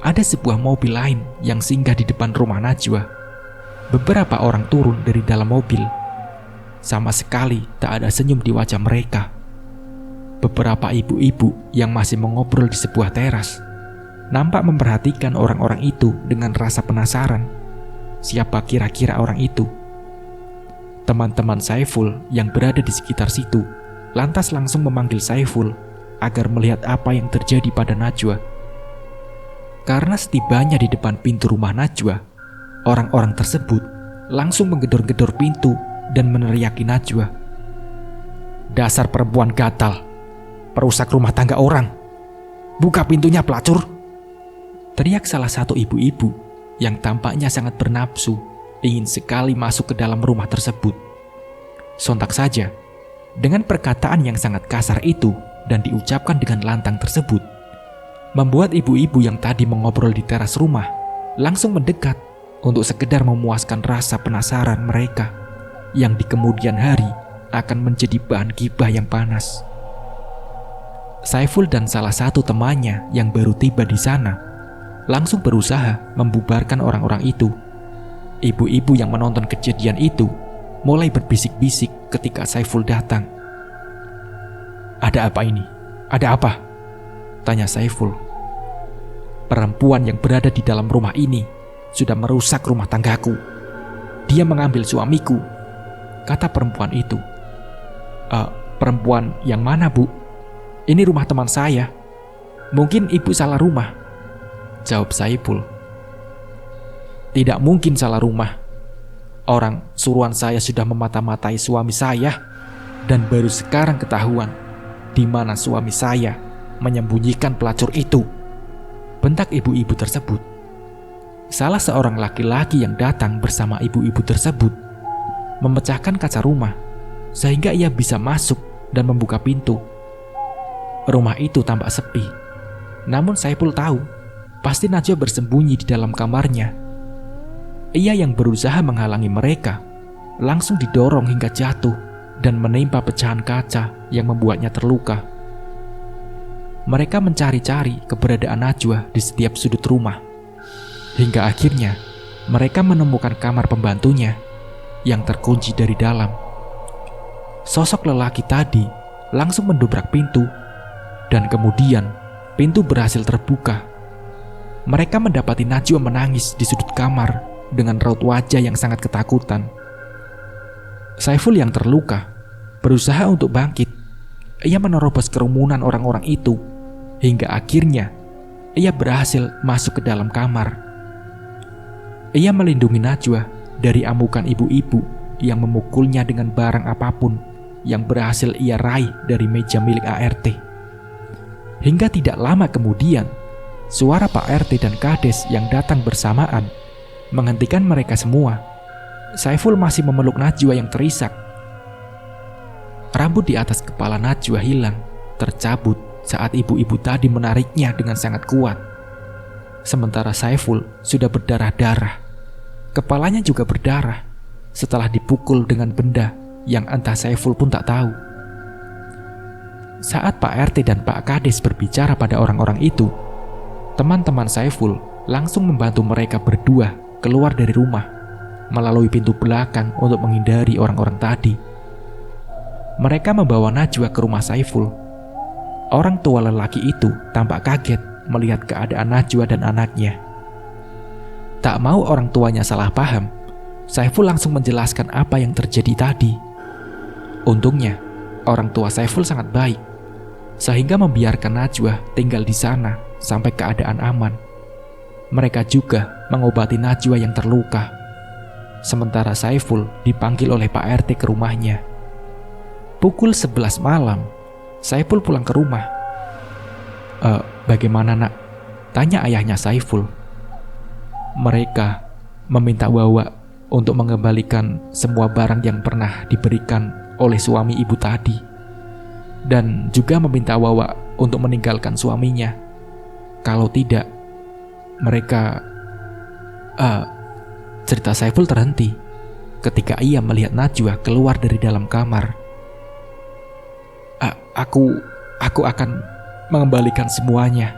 ada sebuah mobil lain yang singgah di depan rumah Najwa. Beberapa orang turun dari dalam mobil. Sama sekali tak ada senyum di wajah mereka. Beberapa ibu-ibu yang masih mengobrol di sebuah teras nampak memperhatikan orang-orang itu dengan rasa penasaran. Siapa kira-kira orang itu? Teman-teman Saiful yang berada di sekitar situ lantas langsung memanggil Saiful agar melihat apa yang terjadi pada Najwa. Karena setibanya di depan pintu rumah Najwa, orang-orang tersebut langsung menggedor-gedor pintu dan meneriaki Najwa. Dasar perempuan gatal, perusak rumah tangga orang. Buka pintunya, pelacur! Teriak salah satu ibu-ibu yang tampaknya sangat bernafsu, ingin sekali masuk ke dalam rumah tersebut. Sontak saja, dengan perkataan yang sangat kasar itu dan diucapkan dengan lantang tersebut, membuat ibu-ibu yang tadi mengobrol di teras rumah langsung mendekat untuk sekedar memuaskan rasa penasaran mereka yang di kemudian hari akan menjadi bahan gibah yang panas. Saiful dan salah satu temannya yang baru tiba di sana langsung berusaha membubarkan orang-orang itu. Ibu-ibu yang menonton kejadian itu mulai berbisik-bisik ketika Saiful datang. "Ada apa ini? Ada apa?" tanya Saiful. "Perempuan yang berada di dalam rumah ini sudah merusak rumah tanggaku. Dia mengambil suamiku," kata perempuan itu. Perempuan yang mana, Bu? Ini rumah teman saya. Mungkin ibu salah rumah," jawab Saiful. "Tidak mungkin salah rumah. Orang suruhan saya sudah memata-matai suami saya dan baru sekarang ketahuan di mana suami saya menyembunyikan pelacur itu," bentak ibu-ibu tersebut. Salah seorang laki-laki yang datang bersama ibu-ibu tersebut memecahkan kaca rumah sehingga ia bisa masuk dan membuka pintu. Rumah itu tampak sepi. Namun Saiful tahu pasti Najwa bersembunyi di dalam kamarnya. Ia yang berusaha menghalangi mereka langsung didorong hingga jatuh dan menimpa pecahan kaca yang membuatnya terluka. Mereka mencari-cari keberadaan Najwa di setiap sudut rumah. Hingga akhirnya mereka menemukan kamar pembantunya yang terkunci dari dalam. Sosok lelaki tadi langsung mendobrak pintu dan kemudian pintu berhasil terbuka. Mereka mendapati Najwa menangis di sudut kamar dengan raut wajah yang sangat ketakutan. Saiful yang terluka berusaha untuk bangkit. Ia menerobos kerumunan orang-orang itu hingga akhirnya ia berhasil masuk ke dalam kamar. Ia melindungi Najwa dari amukan ibu-ibu yang memukulnya dengan barang apapun yang berhasil ia raih dari meja milik ART. Hingga tidak lama kemudian, suara Pak RT dan Kades yang datang bersamaan menghentikan mereka semua. Saiful masih memeluk Najwa yang terisak. Rambut di atas kepala Najwa hilang, tercabut saat ibu-ibu tadi menariknya dengan sangat kuat. Sementara Saiful sudah berdarah-darah. Kepalanya juga berdarah setelah dipukul dengan benda yang entah Saiful pun tak tahu. Saat Pak RT dan Pak Kades berbicara pada orang-orang itu, teman-teman Saiful langsung membantu mereka berdua keluar dari rumah melalui pintu belakang untuk menghindari orang-orang tadi. Mereka membawa Najwa ke rumah Saiful. Orang tua lelaki itu tampak kaget melihat keadaan Najwa dan anaknya. Tak mau orang tuanya salah paham, Saiful langsung menjelaskan apa yang terjadi tadi. Untungnya, orang tua Saiful sangat baik, sehingga membiarkan Najwa tinggal di sana sampai keadaan aman. Mereka juga mengobati Najwa yang terluka. Sementara Saiful dipanggil oleh Pak RT ke rumahnya. Pukul 11 malam, Saiful pulang ke rumah. Bagaimana nak? Tanya ayahnya Saiful. Mereka meminta Wawa untuk mengembalikan semua barang yang pernah diberikan oleh suami ibu tadi. Dan juga meminta Wawa untuk meninggalkan suaminya. Kalau tidak, mereka... Cerita Saiful terhenti ketika ia melihat Najwa keluar dari dalam kamar. Aku akan mengembalikan semuanya,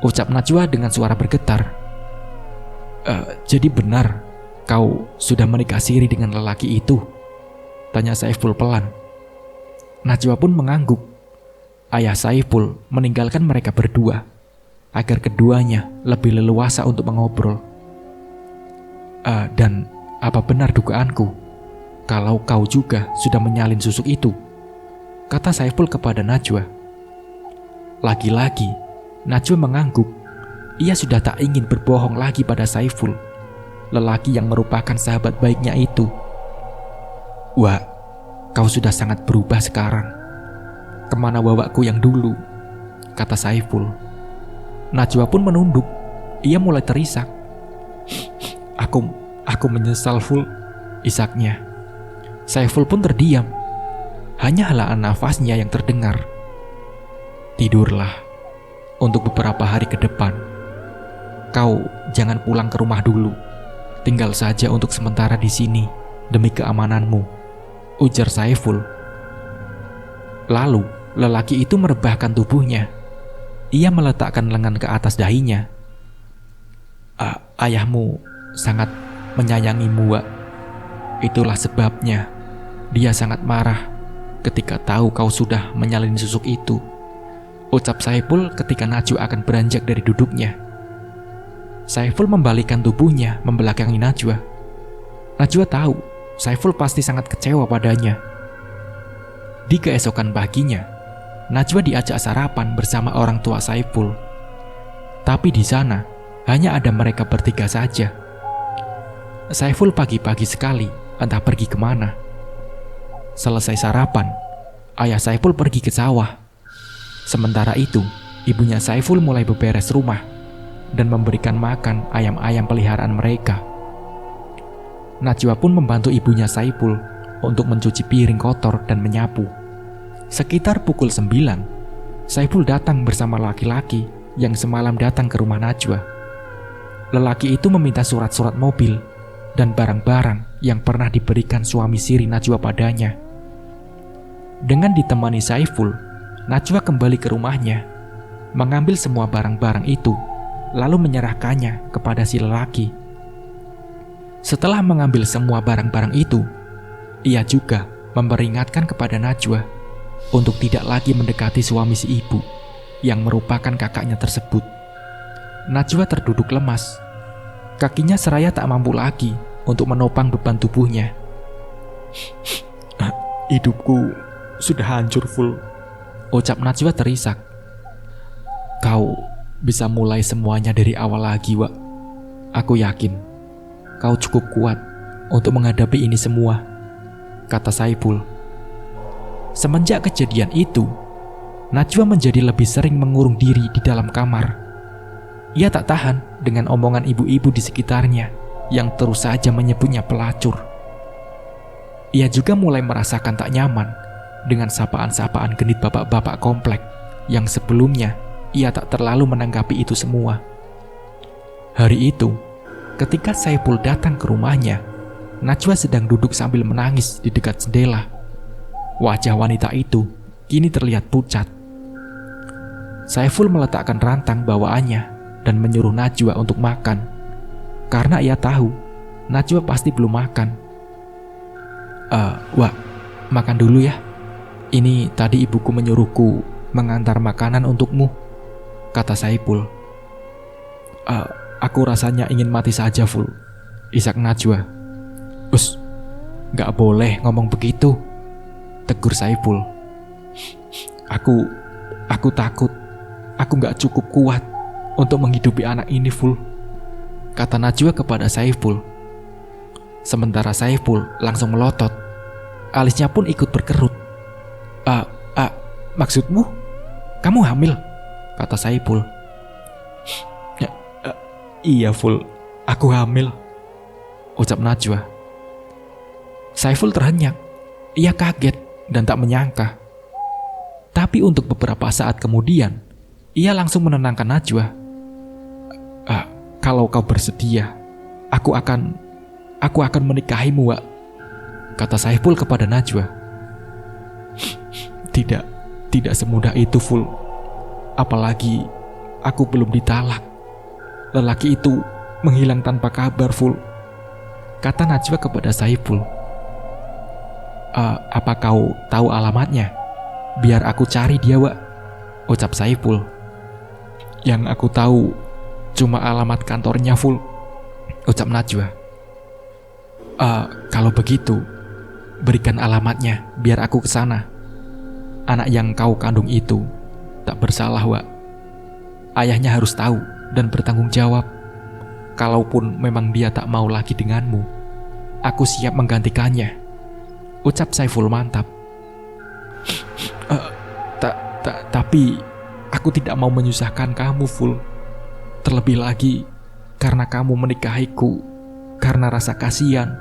ucap Najwa dengan suara bergetar. Jadi benar kau sudah menikah siri dengan lelaki itu? Tanya Saiful pelan. Najwa pun mengangguk. Ayah Saiful meninggalkan mereka berdua agar keduanya lebih leluasa untuk mengobrol. Dan apa benar dugaanku kalau kau juga sudah menyalin susuk itu? Kata Saiful kepada Najwa. Lagi-lagi Najwa mengangguk. Ia sudah tak ingin berbohong lagi pada Saiful, lelaki yang merupakan sahabat baiknya itu. Wah, kau sudah sangat berubah sekarang. Kemana Wawaku yang dulu? Kata Saiful. Najwa pun menunduk. Ia mulai terisak. Aku menyesal, Ful, isaknya. Saiful pun terdiam. Hanya helaan nafasnya yang terdengar. Tidurlah untuk beberapa hari ke depan. Kau jangan pulang ke rumah dulu. Tinggal saja untuk sementara di sini demi keamananmu, ujar Saiful. Lalu lelaki itu merebahkan tubuhnya. Ia meletakkan lengan ke atas dahinya. Ayahmu sangat menyayangimu, Wak. Itulah sebabnya dia sangat marah ketika tahu kau sudah menyalin susuk itu, ucap Saiful ketika Najwa akan beranjak dari duduknya. Saiful membalikkan tubuhnya membelakangi Najwa. Najwa tahu Saiful pasti sangat kecewa padanya. Di keesokan paginya, Najwa diajak sarapan bersama orang tua Saiful. Tapi di sana hanya ada mereka bertiga saja. Saiful pagi-pagi sekali entah pergi kemana. Selesai sarapan, ayah Saiful pergi ke sawah. Sementara itu, ibunya Saiful mulai beberes rumah dan memberikan makan ayam-ayam peliharaan mereka. Najwa pun membantu ibunya Saiful untuk mencuci piring kotor dan menyapu. Sekitar pukul 9, Saiful datang bersama laki-laki yang semalam datang ke rumah Najwa. Lelaki itu meminta surat-surat mobil dan barang-barang yang pernah diberikan suami siri Najwa padanya. Dengan ditemani Saiful, Najwa kembali ke rumahnya, mengambil semua barang-barang itu, lalu menyerahkannya kepada si lelaki. Setelah mengambil semua barang-barang itu, ia juga memperingatkan kepada Najwa untuk tidak lagi mendekati suami si ibu yang merupakan kakaknya tersebut. Najwa terduduk lemas. Kakinya seraya tak mampu lagi untuk menopang beban tubuhnya. Hidupku sudah hancur, Ful, ucap Najwa terisak. Kau bisa mulai semuanya dari awal lagi, Wak. Aku yakin kau cukup kuat untuk menghadapi ini semua, kata Saiful. Semenjak kejadian itu, Najwa menjadi lebih sering mengurung diri di dalam kamar. Ia tak tahan dengan omongan ibu-ibu di sekitarnya yang terus saja menyebutnya pelacur. Ia juga mulai merasakan tak nyaman dengan sapaan-sapaan genit bapak-bapak komplek yang sebelumnya ia tak terlalu menanggapi itu semua. Hari itu, Ketika Saiful datang ke rumahnya, Najwa sedang duduk sambil menangis di dekat jendela. Wajah wanita itu kini terlihat pucat. Saiful meletakkan rantang bawaannya dan menyuruh Najwa untuk makan, karena ia tahu Najwa pasti belum makan. Wak, makan dulu ya. Ini tadi ibuku menyuruhku mengantar makanan untukmu, kata Saiful. Aku rasanya ingin mati saja, Ful, isak Najwa. Us, gak boleh ngomong begitu, tegur Saiful. Aku takut aku gak cukup kuat untuk menghidupi anak ini, Ful, kata Najwa kepada Saiful. Sementara Saiful langsung melotot. Alisnya pun ikut berkerut. Maksudmu? Kamu hamil? Kata Saiful. Iya, Ful, aku hamil, ucap Najwa. Saiful terhenyak. Ia kaget dan tak menyangka. Tapi untuk beberapa saat kemudian, ia langsung menenangkan Najwa. Kalau kau bersedia, aku akan menikahimu, Wak, kata Saiful kepada Najwa. Tidak semudah itu, Ful. Apalagi aku belum ditalak. Lelaki itu menghilang tanpa kabar, Ful, kata Najwa kepada Saiful. Apa kau tahu alamatnya? Biar aku cari dia, Wak, ucap Saiful. Yang aku tahu cuma alamat kantornya, Ful, ucap Najwa. Kalau begitu, berikan alamatnya biar aku ke sana. Anak yang kau kandung itu tak bersalah, Wak. Ayahnya harus tahu dan bertanggung jawab. Kalaupun memang dia tak mau lagi denganmu, aku siap menggantikannya, ucap Saiful mantap. Tapi aku tidak mau menyusahkan kamu, Ful. Terlebih lagi karena kamu menikahiku karena rasa kasihan.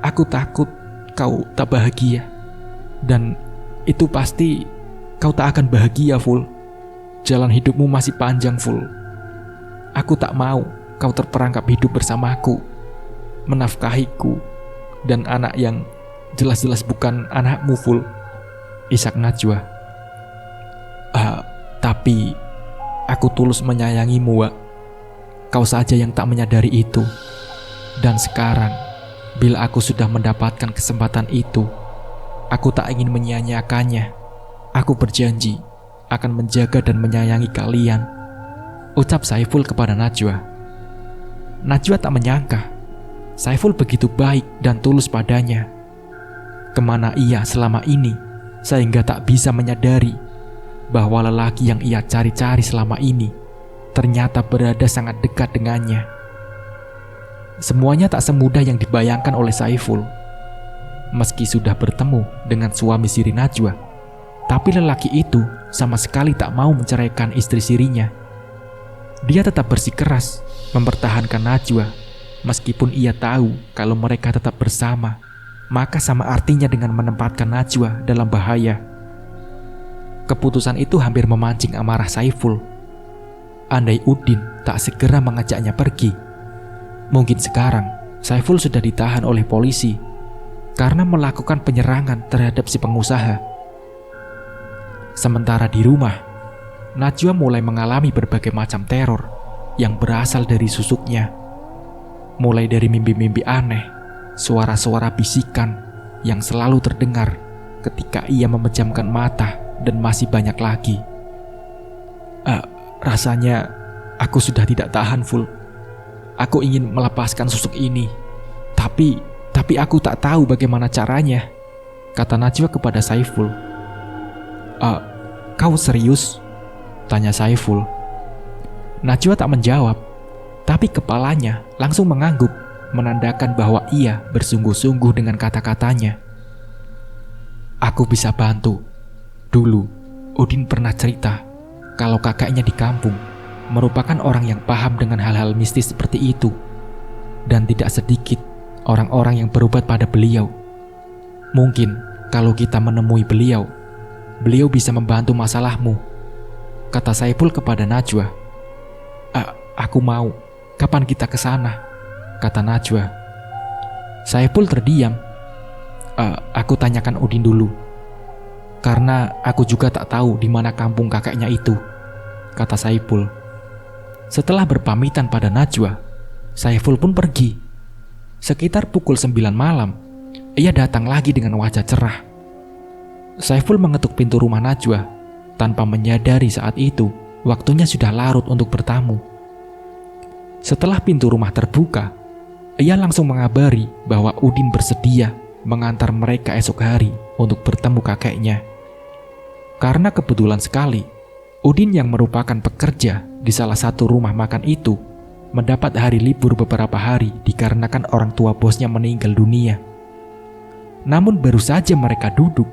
Aku takut kau tak bahagia. Dan itu pasti kau tak akan bahagia, Ful. Jalan hidupmu masih panjang, Ful. Aku tak mau kau terperangkap hidup bersamaku, menafkahiku, dan anak yang jelas-jelas bukan anakmu, Ful, isak Najwa. Tapi aku tulus menyayangimu, Wak. Kau saja yang tak menyadari itu. Dan sekarang, bila aku sudah mendapatkan kesempatan itu, aku tak ingin menyia-nyiakannya. Aku berjanji akan menjaga dan menyayangi kalian, ucap Saiful kepada Najwa. Najwa tak menyangka Saiful begitu baik dan tulus padanya. Kemana ia selama ini sehingga tak bisa menyadari bahwa lelaki yang ia cari-cari selama ini ternyata berada sangat dekat dengannya. Semuanya tak semudah yang dibayangkan oleh Saiful. Meski sudah bertemu dengan suami siri Najwa, tapi lelaki itu sama sekali tak mau menceraikan istri sirinya. Dia tetap bersikeras mempertahankan Najwa, meskipun ia tahu kalau mereka tetap bersama, maka sama artinya dengan menempatkan Najwa dalam bahaya. Keputusan itu hampir memancing amarah Saiful. Andai Udin tak segera mengajaknya pergi, mungkin sekarang Saiful sudah ditahan oleh polisi karena melakukan penyerangan terhadap si pengusaha. Sementara di rumah, Najwa mulai mengalami berbagai macam teror yang berasal dari susuknya. Mulai dari mimpi-mimpi aneh, suara-suara bisikan yang selalu terdengar ketika ia memejamkan mata, dan masih banyak lagi. Rasanya aku sudah tidak tahan, Ful. Aku ingin melepaskan susuk ini, tapi aku tak tahu bagaimana caranya, kata Najwa kepada Saiful. Kau serius? Tanya Saiful. Najwa tak menjawab, tapi kepalanya langsung mengangguk, menandakan bahwa ia bersungguh-sungguh dengan kata-katanya. Aku bisa bantu. Dulu, Udin pernah cerita kalau kakaknya di kampung merupakan orang yang paham dengan hal-hal mistis seperti itu. Dan tidak sedikit orang-orang yang berobat pada beliau. Mungkin kalau kita menemui beliau bisa membantu masalahmu, kata Saiful kepada Najwa. Aku mau. Kapan kita ke sana? kata Najwa. Saiful terdiam. Aku tanyakan Udin dulu. Karena aku juga tak tahu di mana kampung kakeknya itu, kata Saiful. Setelah berpamitan pada Najwa, Saiful pun pergi. Sekitar pukul 9 malam, ia datang lagi dengan wajah cerah. Saiful mengetuk pintu rumah Najwa tanpa menyadari saat itu waktunya sudah larut untuk bertamu. Setelah pintu rumah terbuka, ia langsung mengabari bahwa Udin bersedia mengantar mereka esok hari untuk bertemu kakeknya. Karena kebetulan sekali, Udin yang merupakan pekerja di salah satu rumah makan itu mendapat hari libur beberapa hari dikarenakan orang tua bosnya meninggal dunia. Namun baru saja mereka duduk,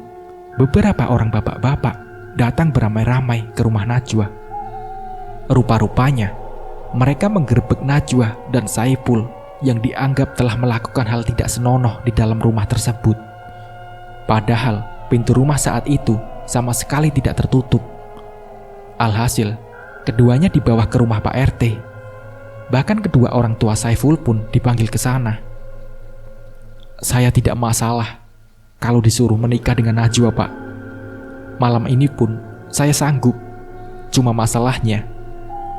beberapa orang bapak-bapak datang beramai-ramai ke rumah Najwa. Rupa-rupanya, mereka menggerebek Najwa dan Saiful yang dianggap telah melakukan hal tidak senonoh di dalam rumah tersebut. Padahal pintu rumah saat itu sama sekali tidak tertutup. Alhasil, keduanya dibawa ke rumah Pak RT. Bahkan kedua orang tua Saiful pun dipanggil ke sana. Saya tidak masalah kalau disuruh menikah dengan Najwa, Pak. Malam ini pun saya sanggup. Cuma masalahnya,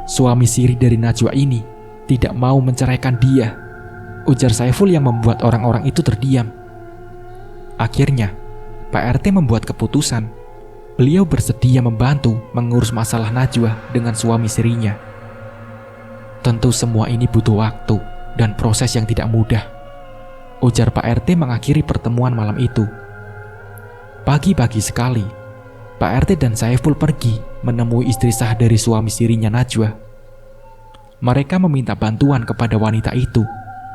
suami siri dari Najwa ini tidak mau menceraikan dia, ujar Saiful yang membuat orang-orang itu terdiam. Akhirnya, Pak RT membuat keputusan. Beliau bersedia membantu mengurus masalah Najwa dengan suami sirinya. Tentu semua ini butuh waktu dan proses yang tidak mudah, ujar Pak RT mengakhiri pertemuan malam itu. Pagi-pagi sekali, Pak RT dan Saiful pergi menemui istri sah dari suami sirinya Najwa. Mereka meminta bantuan kepada wanita itu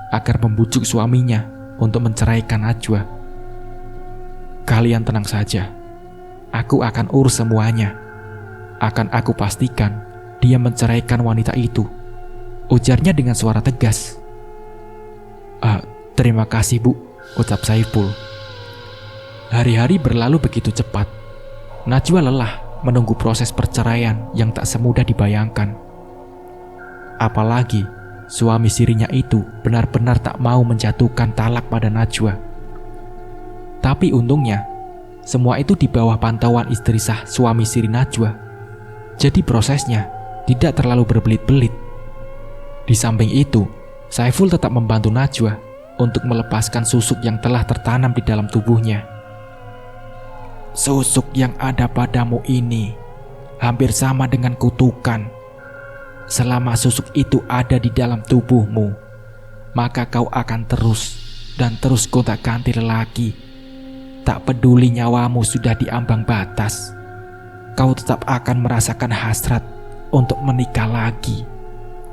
agar membujuk suaminya untuk menceraikan Najwa. Kalian tenang saja, aku akan urus semuanya. Akan aku pastikan dia menceraikan wanita itu, ujarnya dengan suara tegas. Terima kasih, Bu, ucap Saiful. Hari-hari berlalu begitu cepat. Najwa lelah menunggu proses perceraian yang tak semudah dibayangkan. Apalagi suami sirinya itu benar-benar tak mau menjatuhkan talak pada Najwa. Tapi untungnya, semua itu di bawah pantauan istri sah suami siri Najwa. Jadi prosesnya tidak terlalu berbelit-belit. Di samping itu, Saiful tetap membantu Najwa untuk melepaskan susuk yang telah tertanam di dalam tubuhnya. Susuk yang ada padamu ini hampir sama dengan kutukan. Selama susuk itu ada di dalam tubuhmu, maka kau akan terus dan terus gonta-ganti lelaki. Tak peduli nyawamu sudah di ambang batas, kau tetap akan merasakan hasrat untuk menikah lagi,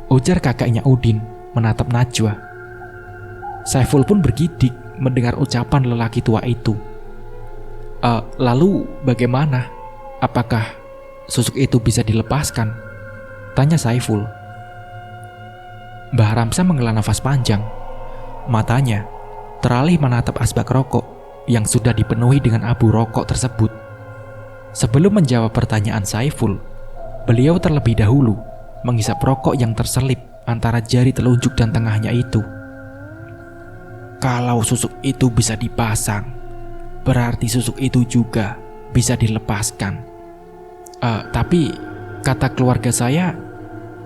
ujar kakaknya Udin menatap Najwa. Saiful pun bergidik mendengar ucapan lelaki tua itu. Lalu bagaimana? Apakah susuk itu bisa dilepaskan? Tanya Saiful. Mbah Ramsa menghela nafas panjang. Matanya teralih menatap asbak rokok yang sudah dipenuhi dengan abu rokok tersebut. Sebelum menjawab pertanyaan Saiful, beliau terlebih dahulu menghisap rokok yang terselip antara jari telunjuk dan tengahnya itu. Kalau susuk itu bisa dipasang, berarti susuk itu juga bisa dilepaskan. Tapi kata keluarga saya,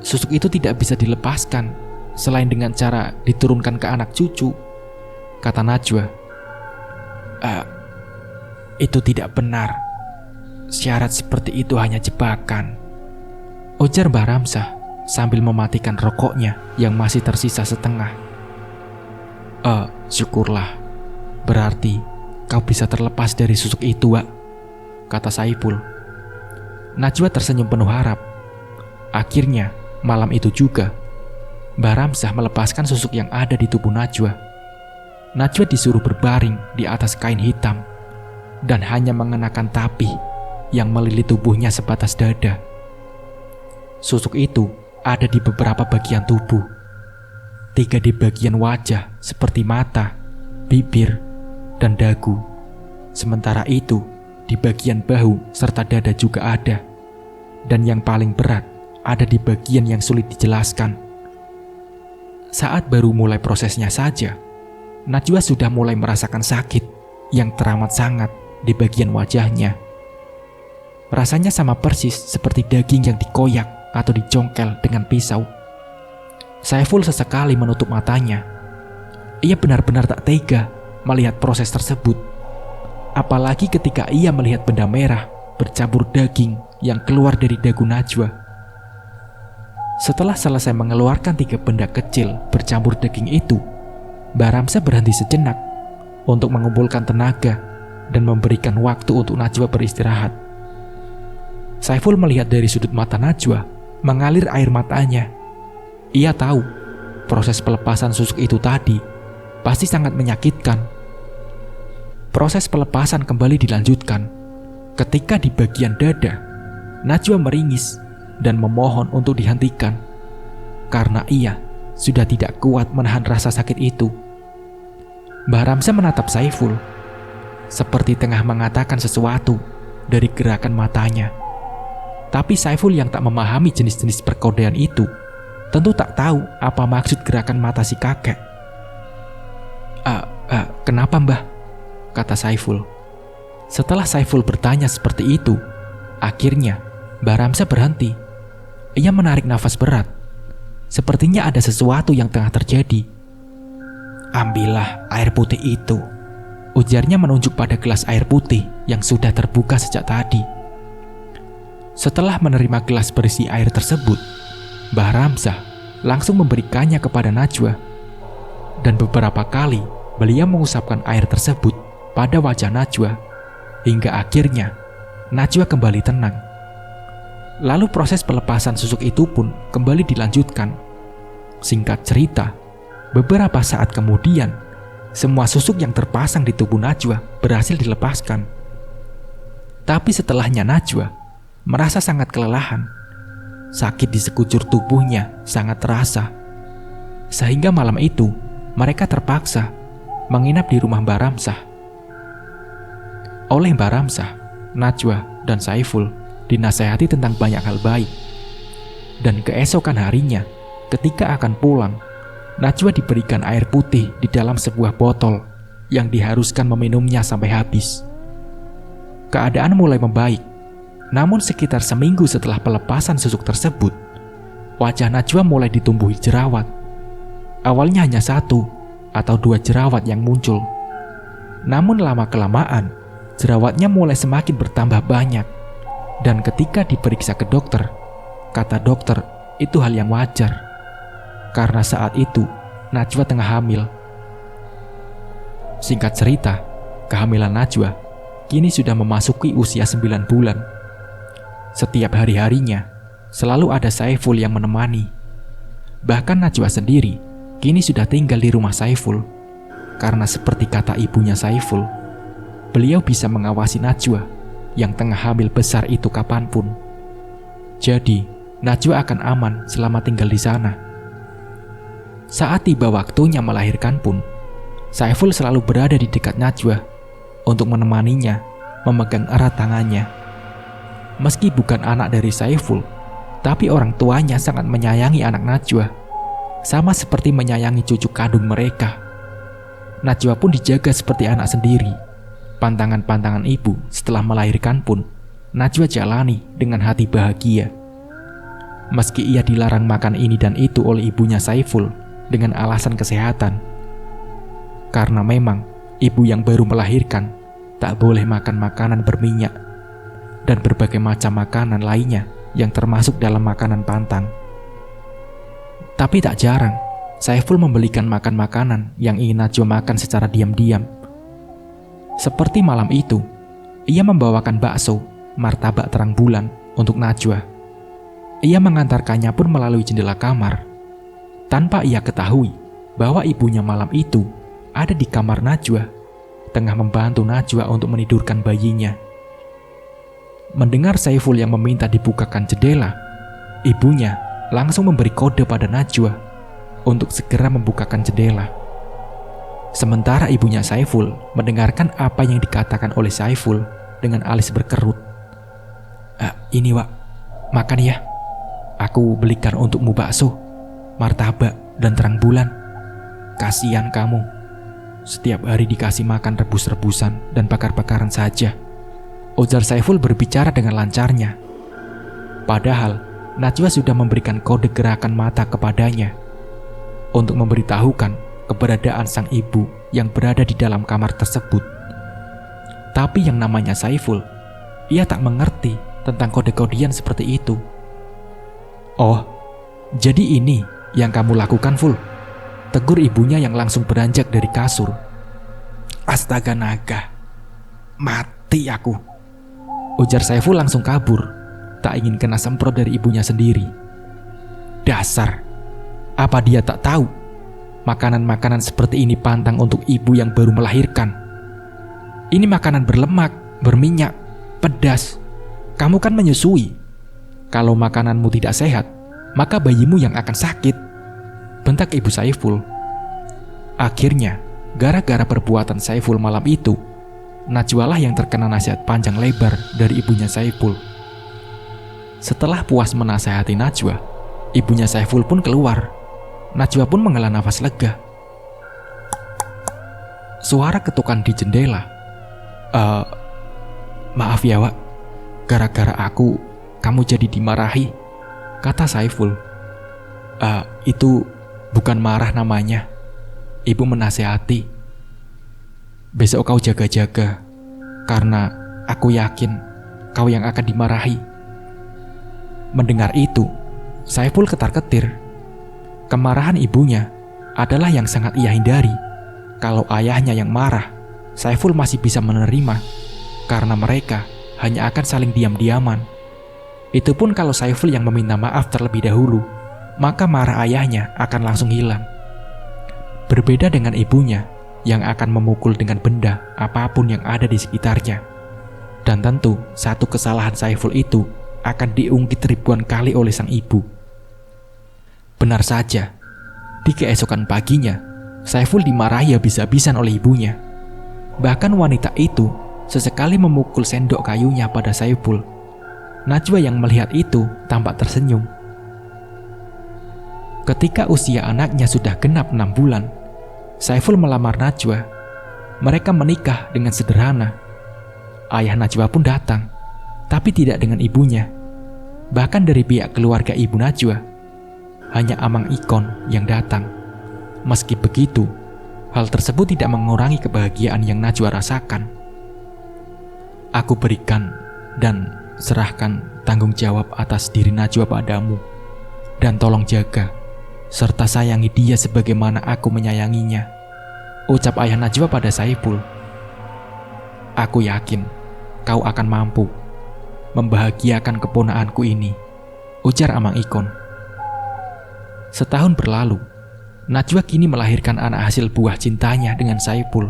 susuk itu tidak bisa dilepaskan selain dengan cara diturunkan ke anak cucu, kata Najwa. Itu tidak benar. Syarat seperti itu hanya jebakan, ujar Mbah Ramsah sambil mematikan rokoknya yang masih tersisa setengah. Syukurlah. Berarti kau bisa terlepas dari susuk itu, Wak, kata Saiful. Najwa tersenyum penuh harap. Akhirnya, malam itu juga, Mbah Ramsah melepaskan susuk yang ada di tubuh Najwa. Najwa disuruh berbaring di atas kain hitam dan hanya mengenakan tapih yang melilit tubuhnya sebatas dada. Susuk itu ada di beberapa bagian tubuh. 3 di bagian wajah seperti mata, bibir, dan dagu. Sementara itu, di bagian bahu serta dada juga ada. Dan yang paling berat ada di bagian yang sulit dijelaskan. Saat baru mulai prosesnya saja, Najwa sudah mulai merasakan sakit yang teramat sangat di bagian wajahnya. Rasanya sama persis seperti daging yang dikoyak atau dicongkel dengan pisau. Saiful sesekali menutup matanya. Ia benar-benar tak tega melihat proses tersebut. Apalagi ketika ia melihat benda merah bercampur daging yang keluar dari dagu Najwa. Setelah selesai mengeluarkan 3 benda kecil bercampur daging itu, Mbak Ramsa berhenti sejenak untuk mengumpulkan tenaga dan memberikan waktu untuk Najwa beristirahat. Saiful melihat dari sudut mata Najwa mengalir air matanya. Ia tahu proses pelepasan susuk itu tadi pasti sangat menyakitkan. Proses pelepasan kembali dilanjutkan. Ketika di bagian dada, Najwa meringis dan memohon untuk dihentikan karena ia sudah tidak kuat menahan rasa sakit itu. Mbah Ramsa menatap Saiful seperti tengah mengatakan sesuatu dari gerakan matanya. Tapi Saiful yang tak memahami jenis-jenis perkodean itu tentu tak tahu apa maksud gerakan mata si kakek. Kenapa mbah? Kata Saiful. Setelah Saiful bertanya seperti itu, akhirnya Mbah Ramsa berhenti. Ia menarik nafas berat. Sepertinya ada sesuatu yang tengah terjadi. Ambillah air putih itu, ujarnya menunjuk pada gelas air putih yang sudah terbuka sejak tadi. Setelah menerima gelas berisi air tersebut, Mbah Ramsa langsung memberikannya kepada Najwa. Dan beberapa kali beliau mengusapkan air tersebut pada wajah Najwa, hingga akhirnya Najwa kembali tenang. Lalu proses pelepasan susuk itu pun kembali dilanjutkan. Singkat cerita, beberapa saat kemudian, semua susuk yang terpasang di tubuh Najwa berhasil dilepaskan. Tapi setelahnya Najwa merasa sangat kelelahan. Sakit di sekujur tubuhnya sangat terasa. Sehingga malam itu, mereka terpaksa menginap di rumah Mbah Ramsah. Oleh Mbah Ramsah, Najwa dan Saiful dinasehati tentang banyak hal baik. Dan keesokan harinya, ketika akan pulang, Najwa diberikan air putih di dalam sebuah botol yang diharuskan meminumnya sampai habis. Keadaan mulai membaik, namun sekitar seminggu setelah pelepasan susuk tersebut, wajah Najwa mulai ditumbuhi jerawat. Awalnya hanya 1 atau 2 jerawat yang muncul. Namun lama-kelamaan, jerawatnya mulai semakin bertambah banyak. Dan ketika diperiksa ke dokter, kata dokter itu hal yang wajar. Karena saat itu Najwa tengah hamil. Singkat cerita, kehamilan Najwa kini sudah memasuki usia 9 bulan. Setiap hari-harinya selalu ada Saiful yang menemani. Bahkan Najwa sendiri kini sudah tinggal di rumah Saiful. Karena seperti kata ibunya Saiful, beliau bisa mengawasi Najwa yang tengah hamil besar itu kapanpun. Jadi, Najwa akan aman selama tinggal di sana. Saat tiba waktunya melahirkan pun, Saiful selalu berada di dekat Najwa untuk menemaninya, memegang erat tangannya. Meski bukan anak dari Saiful, tapi orang tuanya sangat menyayangi anak Najwa, sama seperti menyayangi cucu kandung mereka. Najwa pun dijaga seperti anak sendiri. Pantangan-pantangan ibu setelah melahirkan pun Najwa jalani dengan hati bahagia. Meski ia dilarang makan ini dan itu oleh ibunya Saiful dengan alasan kesehatan. Karena memang ibu yang baru melahirkan tak boleh makan makanan berminyak dan berbagai macam makanan lainnya yang termasuk dalam makanan pantang. Tapi tak jarang Saiful membelikan makan makanan yang ingin Najwa makan secara diam-diam. Seperti malam itu, ia membawakan bakso, martabak terang bulan untuk Najwa. Ia mengantarkannya pun melalui jendela kamar. Tanpa ia ketahui bahwa ibunya malam itu ada di kamar Najwa, tengah membantu Najwa untuk menidurkan bayinya. Mendengar Saiful yang meminta dibukakan jendela, ibunya langsung memberi kode pada Najwa untuk segera membukakan jendela. Sementara ibunya Saiful mendengarkan apa yang dikatakan oleh Saiful dengan alis berkerut. Ini Wak, makan ya. Aku belikan untukmu bakso, martabak, dan terang bulan. Kasihan kamu. Setiap hari dikasih makan rebus-rebusan dan bakar-bakaran saja, ujar Saiful berbicara dengan lancarnya. Padahal Najwa sudah memberikan kode gerakan mata kepadanya untuk memberitahukan keberadaan sang ibu yang berada di dalam kamar tersebut. Tapi yang namanya Saiful, ia tak mengerti tentang kode-kodean seperti itu. "Oh, jadi ini yang kamu lakukan, Ful?" tegur ibunya yang langsung beranjak dari kasur. "Astaga naga, mati aku," ujar Saiful langsung kabur, tak ingin kena semprot dari ibunya sendiri. Dasar, apa dia tak tahu makanan-makanan seperti ini pantang untuk ibu yang baru melahirkan? Ini makanan berlemak, berminyak, pedas. Kamu kan menyusui. Kalau makananmu tidak sehat, maka bayimu yang akan sakit, bentak ibu Saiful. Akhirnya, gara-gara perbuatan Saiful malam itu, Najwa lah yang terkena nasihat panjang lebar dari ibunya Saiful. Setelah puas menasehati Najwa, ibunya Saiful pun keluar. Najwa pun menghela nafas lega. Suara ketukan di jendela. Maaf ya, Wak. Gara-gara aku, kamu jadi dimarahi," kata Saiful. Itu bukan marah namanya. Ibu menasehati. "Besok kau jaga-jaga, karena aku yakin kau yang akan dimarahi." Mendengar itu, Saiful ketar-ketir. Kemarahan ibunya adalah yang sangat ia hindari. Kalau ayahnya yang marah, Saiful masih bisa menerima, karena mereka hanya akan saling diam-diaman. Itu pun kalau Saiful yang meminta maaf terlebih dahulu, maka marah ayahnya akan langsung hilang. Berbeda dengan ibunya yang akan memukul dengan benda apapun yang ada di sekitarnya. Dan tentu satu kesalahan Saiful itu akan diungkit ribuan kali oleh sang ibu. Benar saja, di keesokan paginya, Saiful dimarahi habis-habisan oleh ibunya. Bahkan wanita itu sesekali memukul sendok kayunya pada Saiful. Najwa yang melihat itu tampak tersenyum. Ketika usia anaknya sudah genap 6 bulan, Saiful melamar Najwa. Mereka menikah dengan sederhana. Ayah Najwa pun datang, tapi tidak dengan ibunya. Bahkan dari pihak keluarga ibu Najwa, hanya Amang Ikon yang datang. Meski begitu, hal tersebut tidak mengurangi kebahagiaan yang Najwa rasakan. "Aku berikan dan serahkan tanggung jawab atas diri Najwa padamu, dan tolong jaga serta sayangi dia sebagaimana aku menyayanginya," ucap ayah Najwa pada Saiful. "Aku yakin kau akan mampu membahagiakan keponakanku ini," ujar Amang Ikon. Setahun berlalu, Najwa kini melahirkan anak hasil buah cintanya dengan Saiful.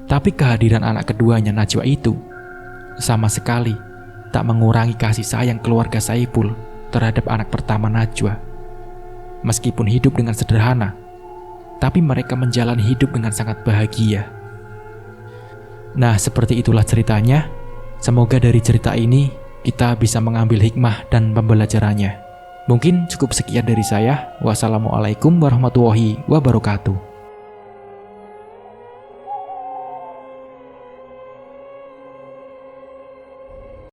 Tapi kehadiran anak keduanya Najwa itu sama sekali tak mengurangi kasih sayang keluarga Saiful terhadap anak pertama Najwa. Meskipun hidup dengan sederhana, tapi mereka menjalani hidup dengan sangat bahagia. Nah, seperti itulah ceritanya. Semoga dari cerita ini kita bisa mengambil hikmah dan pembelajarannya. Mungkin cukup sekian dari saya. Wassalamualaikum warahmatullahi wabarakatuh.